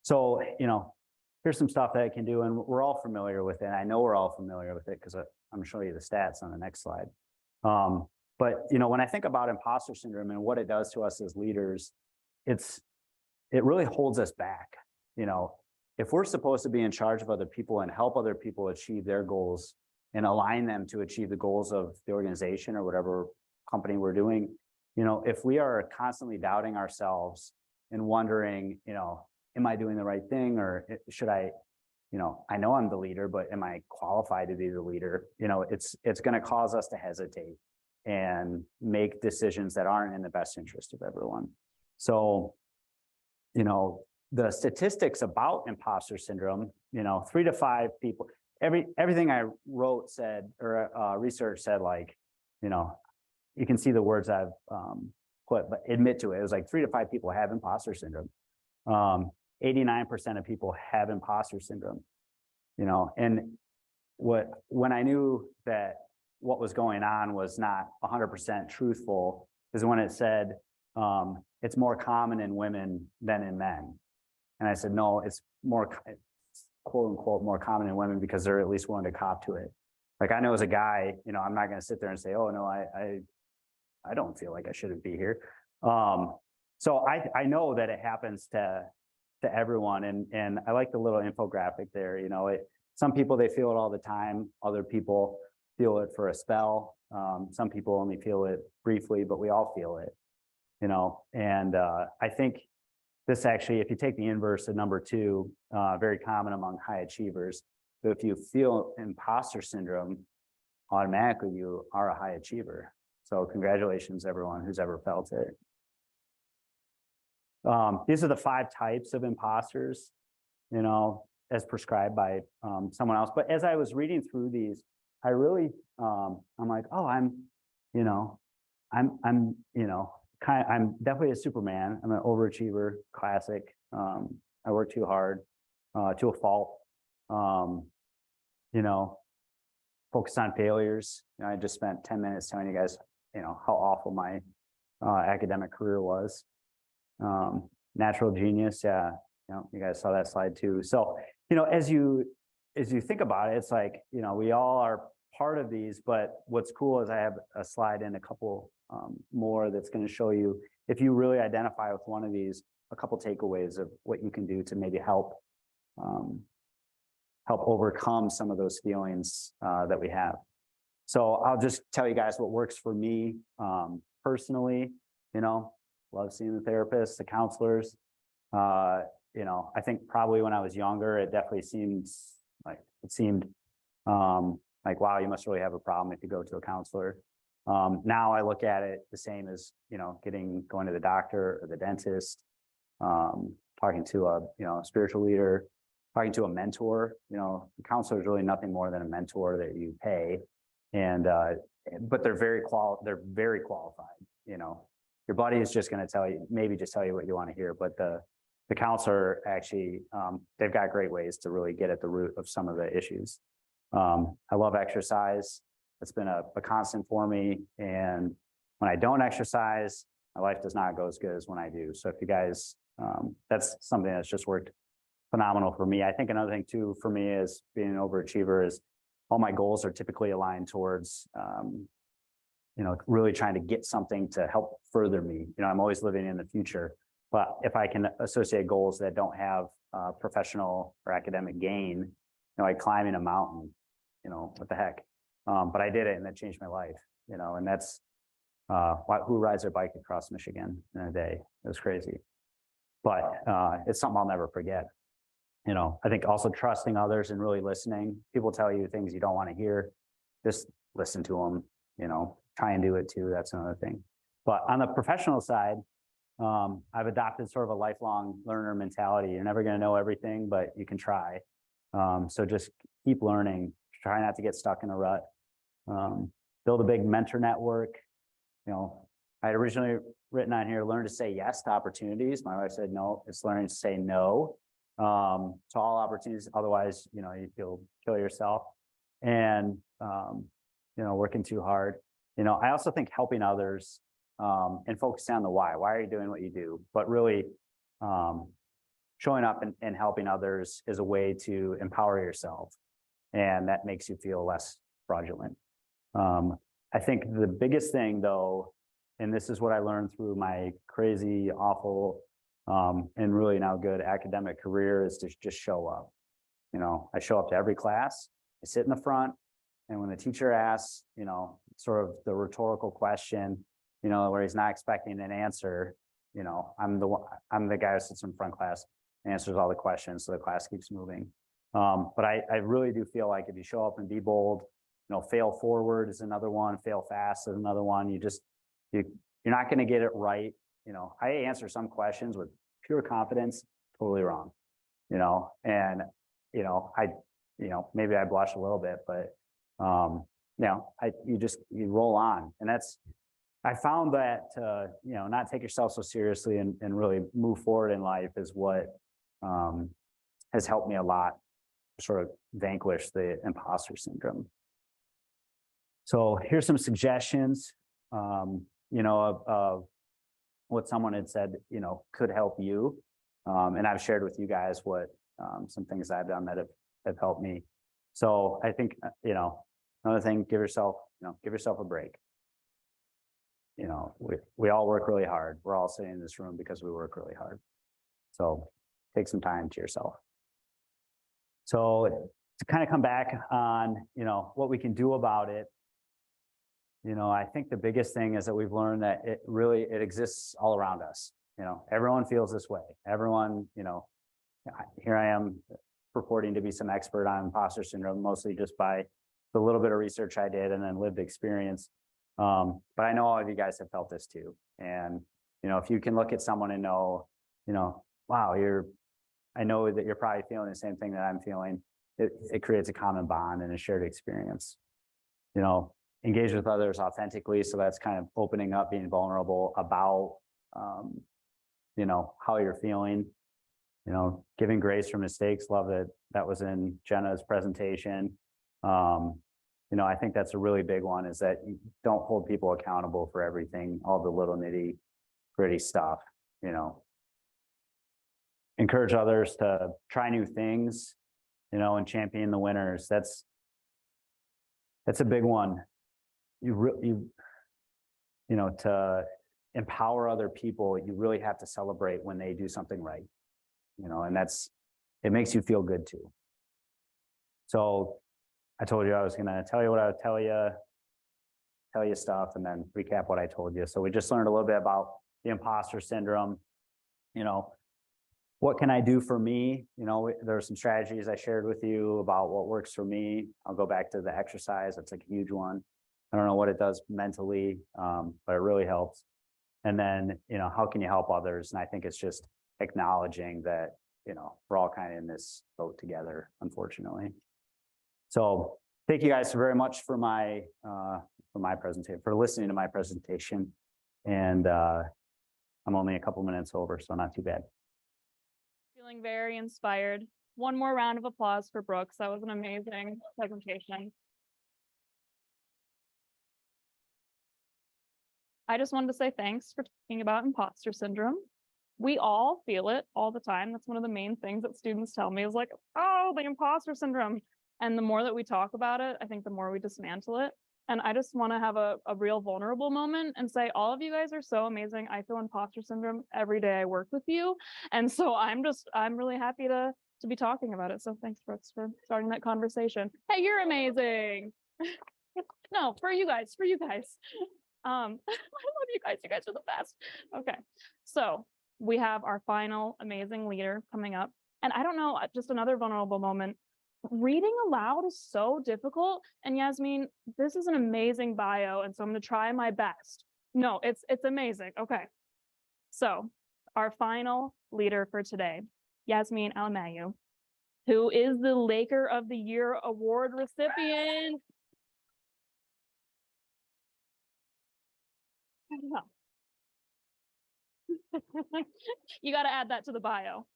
So, here's some stuff that it can do, and we're all familiar with it. I know we're all familiar with it because I'm going to show you the stats on the next slide. But, when I think about imposter syndrome and what it does to us as leaders, it really holds us back. If we're supposed to be in charge of other people and help other people achieve their goals and align them to achieve the goals of the organization or whatever company we're doing, if we are constantly doubting ourselves and wondering, am I doing the right thing, or should I you know, I know I'm the leader, but am I qualified to be the leader? You know, it's going to cause us to hesitate and make decisions that aren't in the best interest of everyone. So, you know, the statistics about imposter syndrome, you know, 3 to 5 people, everything I wrote said, or research said, like, you know, you can see the words I've put, but admit to it. It was like 3 to 5 people have imposter syndrome. 89% of people have imposter syndrome, you know, and when I knew that what was going on was not 100% truthful is when it said, it's more common in women than in men. And I said, no, it's more, quote unquote, more common in women because they're at least willing to cop to it. Like I know as a guy, you know, I'm not going to sit there and say, oh no, I don't feel like I shouldn't be here. So I know that it happens to everyone. And I like the little infographic there, you know, some people, they feel it all the time. Other people feel it for a spell. Some people only feel it briefly, but we all feel it, you know, and I think this actually, if you take the inverse of number 2, very common among high achievers. So if you feel imposter syndrome, automatically you are a high achiever. So congratulations, everyone who's ever felt it. These are the 5 types of imposters, you know, as prescribed by someone else. But as I was reading through these, I really, I'm like, oh, I'm definitely a Superman. I'm an overachiever, classic. I work too hard, to a fault. You know, focus on failures. You know, I just spent 10 minutes telling you guys, you know, how awful my academic career was. Natural genius, yeah. You know, you guys saw that slide too. So, you know, as you think about it, it's like, you know, we all are part of these, but what's cool is I have a slide in a couple more that's going to show you, if you really identify with one of these, a couple takeaways of what you can do to maybe help overcome some of those feelings that we have. So I'll just tell you guys what works for me personally. You know, love seeing the therapists, the counselors. You know, I think probably when I was younger, it definitely seemed like wow, you must really have a problem if you go to a counselor. Now I look at it the same as, you know, going to the doctor or the dentist, talking to a, you know, spiritual leader, talking to a mentor. You know, a counselor is really nothing more than a mentor that you pay, and but they're very qualified. You know, your buddy is just going to tell you what you want to hear, but the counselor actually, they've got great ways to really get at the root of some of the issues. I love exercise. It's been a constant for me. And when I don't exercise, my life does not go as good as when I do. So if you guys, that's something that's just worked phenomenal for me. I think another thing too, for me, is being an overachiever is all my goals are typically aligned towards, you know, really trying to get something to help further me. You know, I'm always living in the future, but if I can associate goals that don't have professional or academic gain, you know, like climbing a mountain, you know, what the heck? But I did it and that changed my life, you know, and that's who rides their bike across Michigan in a day? It was crazy, but it's something I'll never forget. You know, I think also trusting others and really listening. People tell you things you don't want to hear, just listen to them, you know, try and do it too. That's another thing. But on the professional side, I've adopted sort of a lifelong learner mentality. You're never going to know everything, but you can try. So just keep learning, try not to get stuck in a rut, build a big mentor network. You know, I had originally written on here, learn to say yes to opportunities. My wife said, no, it's learning to say no to all opportunities. Otherwise, you know, you'll kill yourself. And, you know, working too hard. You know, I also think helping others and focusing on the why. Why are you doing what you do? But really showing up and helping others is a way to empower yourself. And that makes you feel less fraudulent. I think the biggest thing though, and this is what I learned through my crazy, awful, and really now good academic career, is to just show up. You know, I show up to every class, I sit in the front, and when the teacher asks, you know, sort of the rhetorical question, you know, where he's not expecting an answer, you know, I'm the guy who sits in front class and answers all the questions, so the class keeps moving. But I really do feel like if you show up and be bold, fail forward is another one, fail fast is another one. You're not going to get it right. I answer some questions with pure confidence, totally wrong, and, maybe I blush a little bit, but, you roll on. And I found that, not take yourself so seriously and really move forward in life is what has helped me a lot to sort of vanquish the imposter syndrome. So here's some suggestions, of what someone had said, could help you. And I've shared with you guys what some things I've done that have helped me. So I think, another thing, give yourself a break. We all work really hard. We're all sitting in this room because we work really hard. So take some time to yourself. So to kind of come back on, what we can do about it, I think the biggest thing is that we've learned that it exists all around us. Everyone feels this way. Everyone, here I am purporting to be some expert on imposter syndrome, mostly just by the little bit of research I did and then lived experience. But I know all of you guys have felt this too. And, if you can look at someone and know, wow, I know that you're probably feeling the same thing that I'm feeling. It creates a common bond and a shared experience. Engage with others authentically. So that's kind of opening up, being vulnerable about, how you're feeling, giving grace for mistakes. Love that was in Jenna's presentation. I think that's a really big one, is that you don't hold people accountable for everything, all the little nitty gritty stuff, encourage others to try new things, and champion the winners. That's a big one. To empower other people, you really have to celebrate when they do something right, and it makes you feel good too. So I told you I was going to tell you what I would tell you stuff, and then recap what I told you. So we just learned a little bit about the imposter syndrome. What can I do for me? There are some strategies I shared with you about what works for me. I'll go back to the exercise. That's like a huge one. I don't know what it does mentally, but it really helps. And then, how can you help others? And I think it's just acknowledging that, we're all kind of in this boat together, unfortunately. So thank you guys very much for my presentation, for listening to my presentation. And I'm only a couple minutes over, so not too bad. Feeling very inspired. One more round of applause for Brooks. That was an amazing presentation. I just wanted to say thanks for talking about imposter syndrome. We all feel it all the time. That's one of the main things that students tell me is like, oh, the imposter syndrome. And the more that we talk about it, I think the more we dismantle it. And I just want to have a real vulnerable moment and say, all of you guys are so amazing. I feel imposter syndrome every day I work with you. And so I'm really happy to be talking about it. So thanks, Brooks, for starting that conversation. Hey, you're amazing. No, for you guys. I love you guys. You guys are the best. Okay. So we have our final amazing leader coming up. And I don't know, just another vulnerable moment. Reading aloud is so difficult. And Yasmin, this is an amazing bio. And so I'm going to try my best. No, it's amazing. Okay. So our final leader for today, Yasmin Almayu, who is the Laker of the Year award recipient. I don't know. You got to add that to the bio.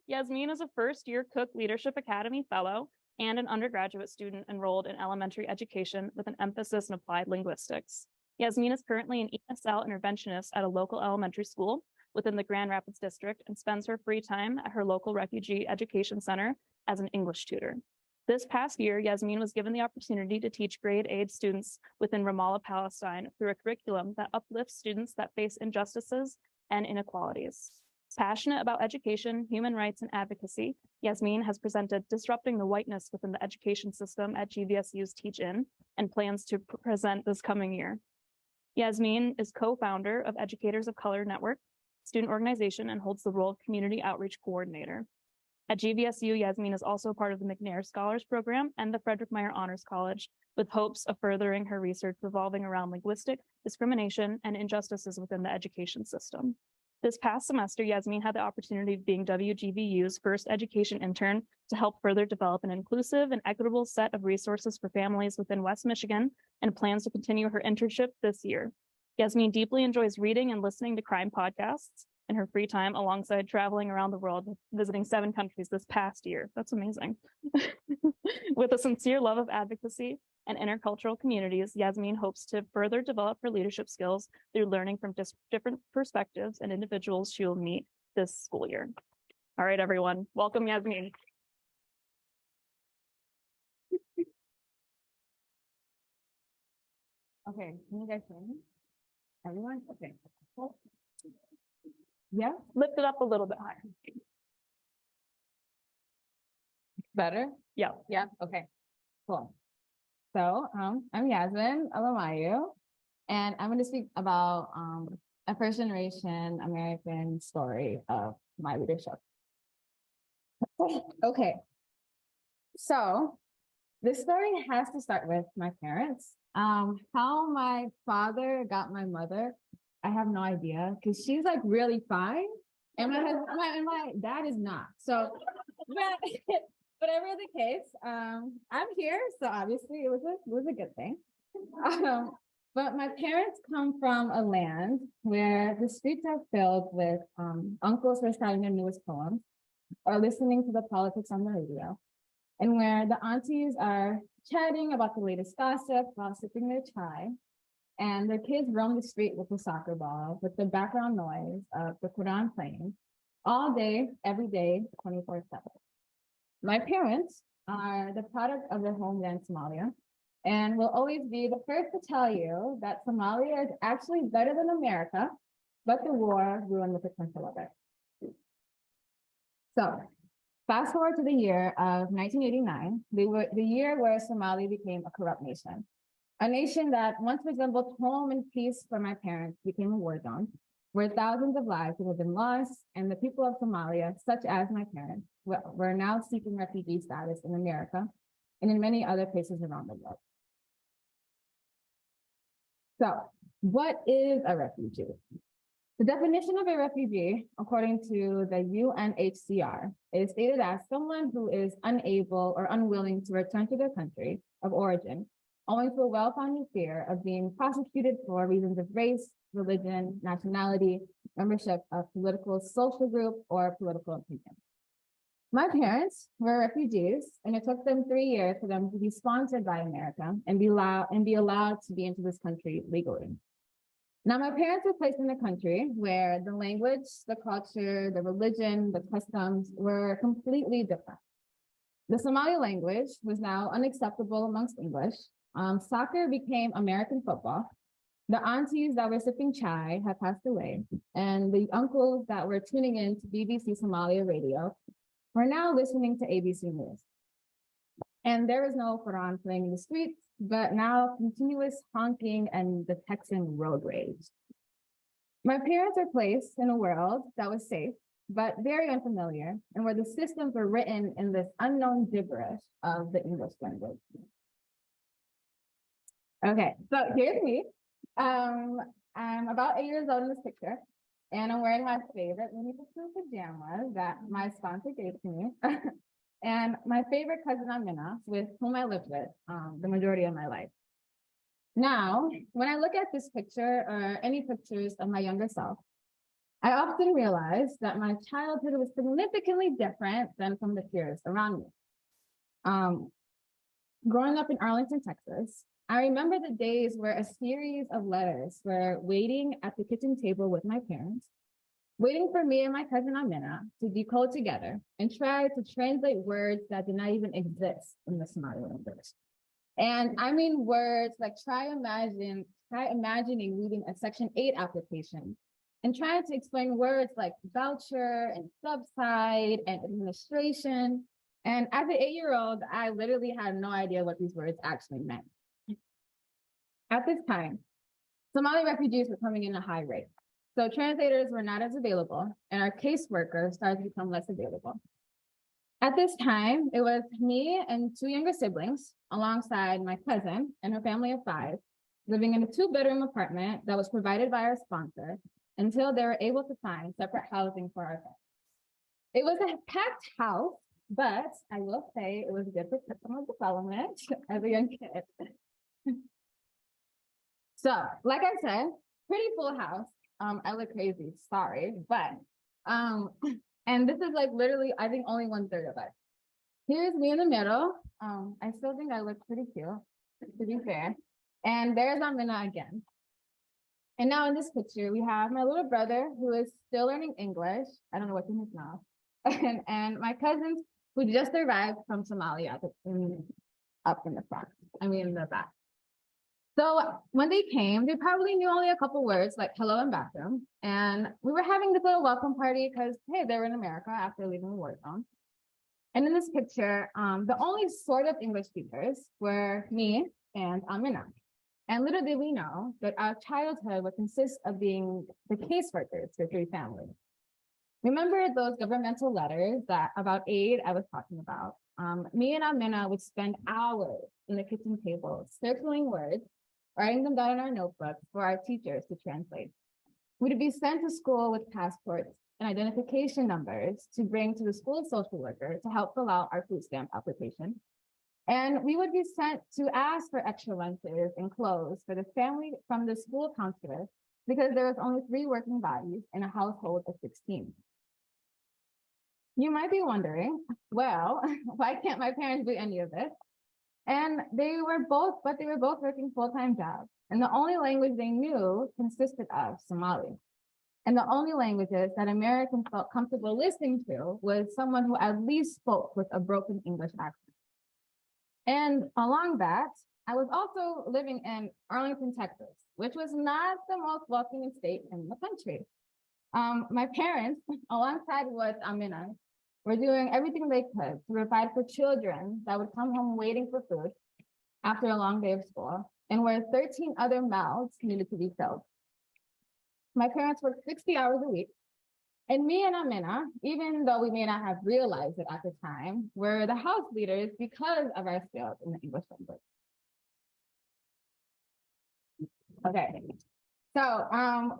Yasmin is a first-year Cook Leadership Academy Fellow and an undergraduate student enrolled in elementary education with an emphasis in applied linguistics. Yasmin is currently an ESL interventionist at a local elementary school within the Grand Rapids district and spends her free time at her local refugee education center as an English tutor. This past year, Yasmin was given the opportunity to teach grade 8 students within Ramallah, Palestine through a curriculum that uplifts students that face injustices and inequalities. Passionate about education, human rights, and advocacy, Yasmin has presented Disrupting the Whiteness Within the Education System at GVSU's Teach-In and plans to present this coming year. Yasmin is co-founder of Educators of Color Network, student organization, and holds the role of community outreach coordinator. At GVSU, Yasmin is also part of the McNair Scholars Program and the Frederick Meyer Honors College, with hopes of furthering her research revolving around linguistic discrimination and injustices within the education system. This past semester, Yasmin had the opportunity of being WGVU's first education intern to help further develop an inclusive and equitable set of resources for families within West Michigan, and plans to continue her internship this year. Yasmin deeply enjoys reading and listening to crime podcasts in her free time, alongside traveling around the world, visiting 7 countries this past year. That's amazing. With a sincere love of advocacy and intercultural communities, Yasmin hopes to further develop her leadership skills through learning from different perspectives and individuals she will meet this school year. All right, everyone, welcome Yasmin. Okay, can you guys hear me? Everyone? Okay. Cool. Yeah, Lift it up a little bit higher. better? Yeah. Yeah, okay, cool. So, I'm Yasmin Alamayu, and I'm gonna speak about a first generation American story of my leadership. Okay, so this story has to start with my parents. How my father got my mother, I have no idea, because she's like really fine, and my dad is not. So, but whatever the case, I'm here, so obviously it was a good thing. But my parents come from a land where the streets are filled with uncles reciting their newest poems or listening to the politics on the radio, and where the aunties are chatting about the latest gossip while sipping their chai, and their kids roam the street with a soccer ball with the background noise of the Quran playing all day, every day, 24/7. My parents are the product of their homeland, Somalia, and will always be the first to tell you that Somalia is actually better than America, but the war ruined the potential of it. So, fast forward to the year of 1989, the year where Somalia became a corrupt nation. A nation that once resembled home and peace for my parents became a war zone, where thousands of lives have been lost, and the people of Somalia, such as my parents, were now seeking refugee status in America and in many other places around the world. So, what is a refugee? The definition of a refugee, according to the UNHCR, is stated as someone who is unable or unwilling to return to their country of origin, owing to a well-founded fear of being prosecuted for reasons of race, religion, nationality, membership of political social group, or political opinion. My parents were refugees, and it took them 3 years for them to be sponsored by America and be allowed to be into this country legally. Now, my parents were placed in a country where the language, the culture, the religion, the customs were completely different. The Somali language was now unacceptable amongst English. Soccer became American football. The aunties that were sipping chai had passed away, and the uncles that were tuning in to BBC Somalia radio were now listening to ABC News. And there was no Quran playing in the streets, but now continuous honking and the Texan road rage. My parents were placed in a world that was safe, but very unfamiliar, and where the systems were written in this unknown gibberish of the English language. Okay, so here's me. I'm about 8 years old in this picture, and I'm wearing my favorite Winnie the Pooh pajamas that my sponsor gave to me. And my favorite cousin Amina, with whom I lived with the majority of my life. Now, when I look at this picture or any pictures of my younger self, I often realize that my childhood was significantly different than from the peers around me. Growing up in Arlington, Texas, I remember the days where a series of letters were waiting at the kitchen table with my parents, waiting for me and my cousin Amina to decode together and try to translate words that did not even exist in the Somali language. And I mean words like try imagining reading a Section 8 application and trying to explain words like voucher and subside and administration. And as an 8-year-old, I literally had no idea what these words actually meant. At this time, Somali refugees were coming in at a high rate. So translators were not as available, and our caseworkers started to become less available. At this time, it was me and two younger siblings alongside my cousin and her family of 5, living in a 2-bedroom apartment that was provided by our sponsor until they were able to find separate housing for our family. It was a packed house, but I will say it was good for personal development as a young kid. So, like I said, pretty full house. I look crazy, sorry, but and this is like literally, I think only 1/3 of us. Here's me in the middle. I still think I look pretty cute, to be fair. And there's Amina again. And now in this picture, we have my little brother who is still learning English. I don't know what's in his mouth. and my cousins who just arrived from Somalia up in the front, in the back. So when they came, they probably knew only a couple words like hello and bathroom. And we were having this little welcome party because, hey, they were in America after leaving the war zone. And in this picture, the only sort of English speakers were me and Amina. And little did we know that our childhood would consist of being the caseworkers for 3 families. Remember those governmental letters about aid I was talking about? Me and Amina would spend hours in the kitchen table circling words, writing them down in our notebooks for our teachers to translate. We'd be sent to school with passports and identification numbers to bring to the school social worker to help fill out our food stamp application. And we would be sent to ask for extra lunches and clothes for the family from the school counselor because there was only 3 working bodies in a household of 16. You might be wondering, well, why can't my parents do any of this? And they were both working full-time jobs. And the only language they knew consisted of Somali. And the only languages that Americans felt comfortable listening to was someone who at least spoke with a broken English accent. And along that, I was also living in Arlington, Texas, which was not the most welcoming state in the country. My parents, alongside with Amina, were doing everything they could to provide for children that would come home waiting for food after a long day of school, and where 13 other mouths needed to be filled. My parents worked 60 hours a week, and me and Amina, even though we may not have realized it at the time, were the house leaders because of our skills in the English language. Okay, so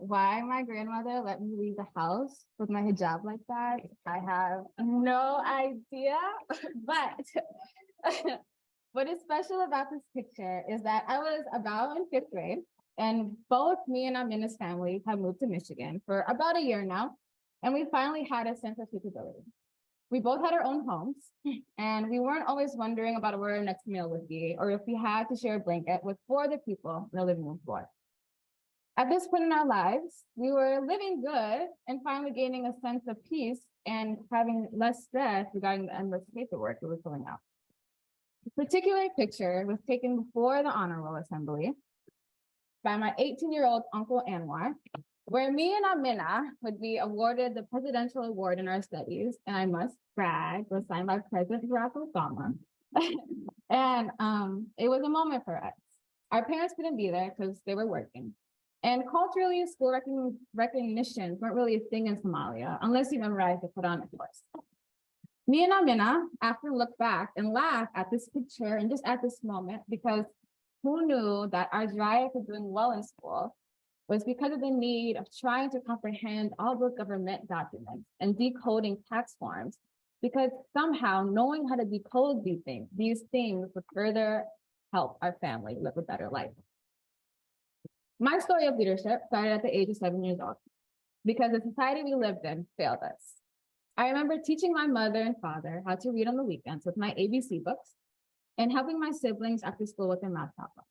why my grandmother let me leave the house with my hijab like that, I have no idea, but what is special about this picture is that I was about in 5th grade, and both me and Amina's family have moved to Michigan for about a year now, and we finally had a sense of suitability. We both had our own homes, and we weren't always wondering about where our next meal would be, or if we had to share a blanket with 4 other people in the living room floor. At this point in our lives, we were living good and finally gaining a sense of peace and having less stress regarding the endless paperwork we were filling out. This particular picture was taken before the honor roll assembly by my 18-year-old uncle Anwar, where me and Amina would be awarded the presidential award in our studies, and I must brag, was signed by President Barack Obama. And it was a moment for us. Our parents couldn't be there because they were working. And culturally, school recognitions weren't really a thing in Somalia, unless you memorized the Quran, of course. Me and Amina often look back and laugh at this picture and just at this moment, because who knew that our drive for doing well in school was because of the need of trying to comprehend all those government documents and decoding tax forms, because somehow knowing how to decode these things would further help our family live a better life. My story of leadership started at the age of 7 years old because the society we lived in failed us. I remember teaching my mother and father how to read on the weekends with my ABC books and helping my siblings after school with their math problem.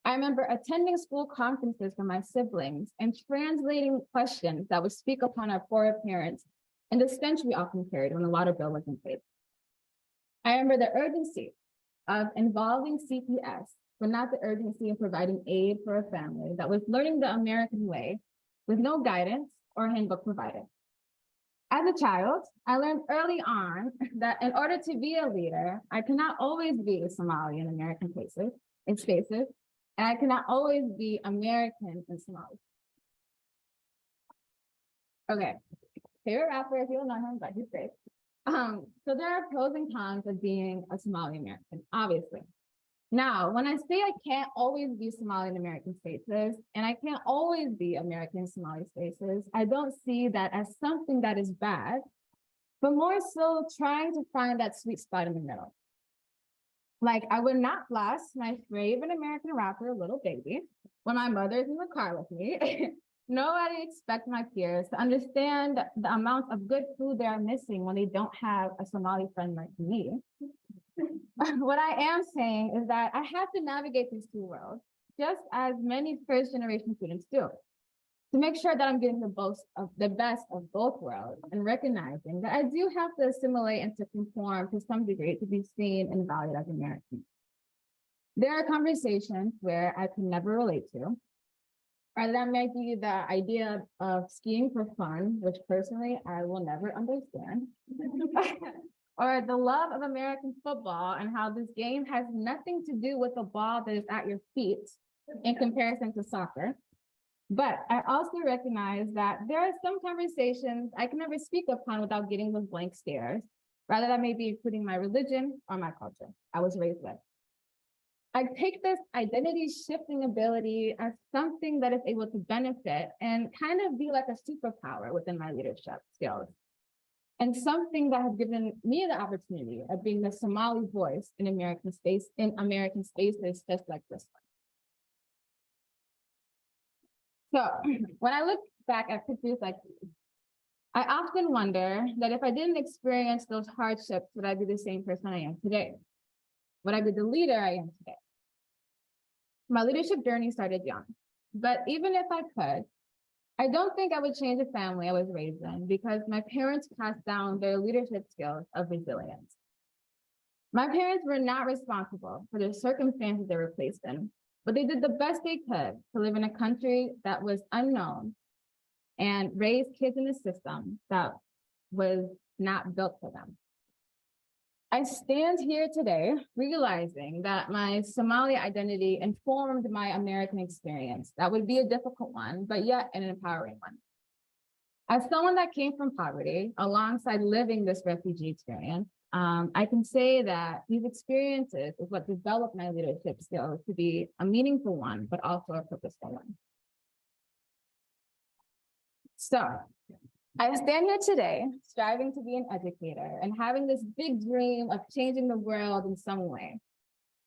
I remember attending school conferences for my siblings and translating questions that would speak upon our poor parents and the stench we often carried when the water bill wasn't paid. I remember the urgency of involving CPS, but not the urgency of providing aid for a family that was learning the American way with no guidance or handbook provided. As a child, I learned early on that in order to be a leader, I cannot always be Somali in American spaces, and I cannot always be American in Somali. Okay, favorite rapper, if you don't know him, but he's great. So there are pros and cons of being a Somali American, obviously. Now, when I say I can't always be Somali in American spaces, and I can't always be American in Somali spaces, I don't see that as something that is bad, but more so trying to find that sweet spot in the middle. Like, I would not blast my favorite American rapper, Little Baby, when my mother's in the car with me. Nobody expects my peers to understand the amount of good food they are missing when they don't have a Somali friend like me. What I am saying is that I have to navigate these two worlds, just as many first generation students do, to make sure that I'm getting the best of both worlds and recognizing that I do have to assimilate and to conform to some degree to be seen and valued as American. There are conversations where I can never relate to, or that might be the idea of skiing for fun, which personally I will never understand. Or the love of American football and how this game has nothing to do with the ball that is at your feet in comparison to soccer. But I also recognize that there are some conversations I can never speak upon without getting those blank stares, rather than maybe including my religion or my culture I was raised with. I take this identity shifting ability as something that is able to benefit and kind of be like a superpower within my leadership skills. And something that has given me the opportunity of being the Somali voice in American spaces, just like this one. So when I look back at pictures like these, I often wonder that if I didn't experience those hardships, would I be the same person I am today? Would I be the leader I am today? My leadership journey started young, but even if I could, I don't think I would change the family I was raised in because my parents passed down their leadership skills of resilience. My parents were not responsible for the circumstances they were placed in, but they did the best they could to live in a country that was unknown and raise kids in a system that was not built for them. I stand here today realizing that my Somali identity informed my American experience. That would be a difficult one, but yet an empowering one. As someone that came from poverty alongside living this refugee experience, I can say that these experiences is what developed my leadership skills to be a meaningful one, but also a purposeful one. So I stand here today striving to be an educator and having this big dream of changing the world in some way.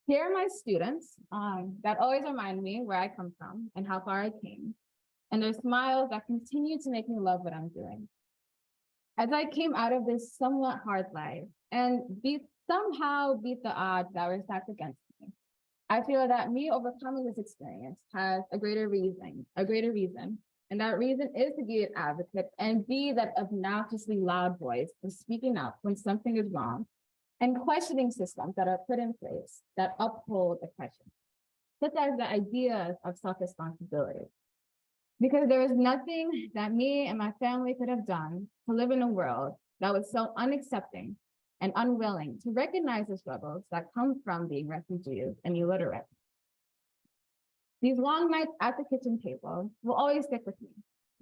Here are my students that always remind me where I come from and how far I came, and their smiles that continue to make me love what I'm doing. As I came out of this somewhat hard life and somehow beat the odds that were stacked against me, I feel that me overcoming this experience has a greater reason. And that reason is to be an advocate and be that obnoxiously loud voice for speaking up when something is wrong and questioning systems that are put in place that uphold oppression, such as the ideas of self-responsibility. Because there is nothing that me and my family could have done to live in a world that was so unaccepting and unwilling to recognize the struggles that come from being refugees and illiterate. These long nights at the kitchen table will always stick with me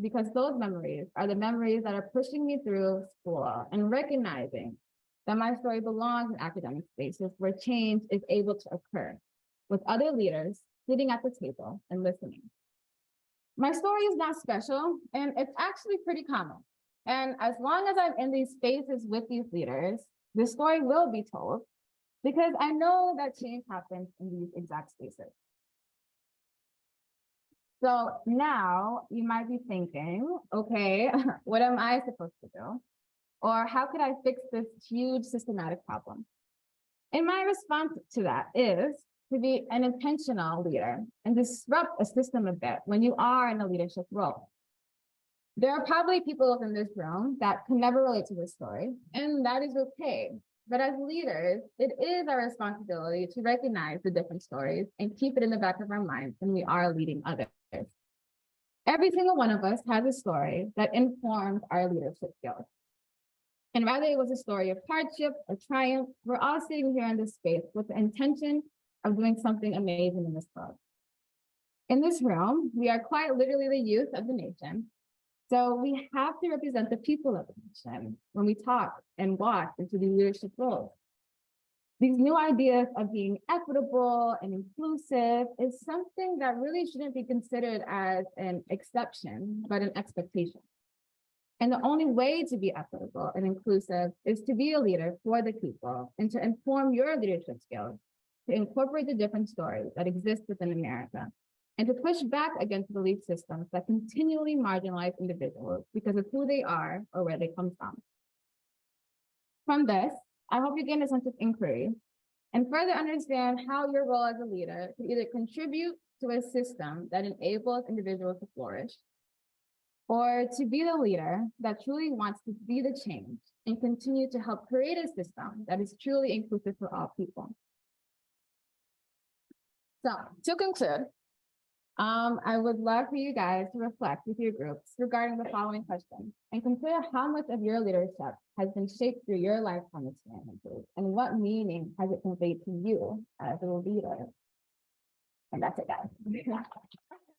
because those memories are the memories that are pushing me through school and recognizing that my story belongs in academic spaces where change is able to occur with other leaders sitting at the table and listening. My story is not special, and it's actually pretty common. And as long as I'm in these spaces with these leaders, this story will be told because I know that change happens in these exact spaces. So now you might be thinking, okay, what am I supposed to do? Or how could I fix this huge systematic problem? And my response to that is to be an intentional leader and disrupt a system a bit when you are in a leadership role. There are probably people in this room that can never relate to this story, and that is okay. But as leaders, it is our responsibility to recognize the different stories and keep it in the back of our minds when we are leading others. Every single one of us has a story that informs our leadership skills. And whether it was a story of hardship or triumph, we're all sitting here in this space with the intention of doing something amazing in this world. In this room, we are quite literally the youth of the nation, So we have to represent the people of the nation when we talk and walk into the leadership roles. These new ideas of being equitable and inclusive is something that really shouldn't be considered as an exception, but an expectation. And the only way to be equitable and inclusive is to be a leader for the people and to inform your leadership skills, to incorporate the different stories that exist within America, and to push back against belief systems that continually marginalize individuals because of who they are or where they come from. From this, I hope you gain a sense of inquiry and further understand how your role as a leader can either contribute to a system that enables individuals to flourish, or to be the leader that truly wants to be the change and continue to help create a system that is truly inclusive for all people. So to conclude, I would love for you guys to reflect with your groups regarding the following questions and consider how much of your leadership has been shaped through your lifetime experiences and what meaning has it conveyed to you as a leader. And that's it, guys.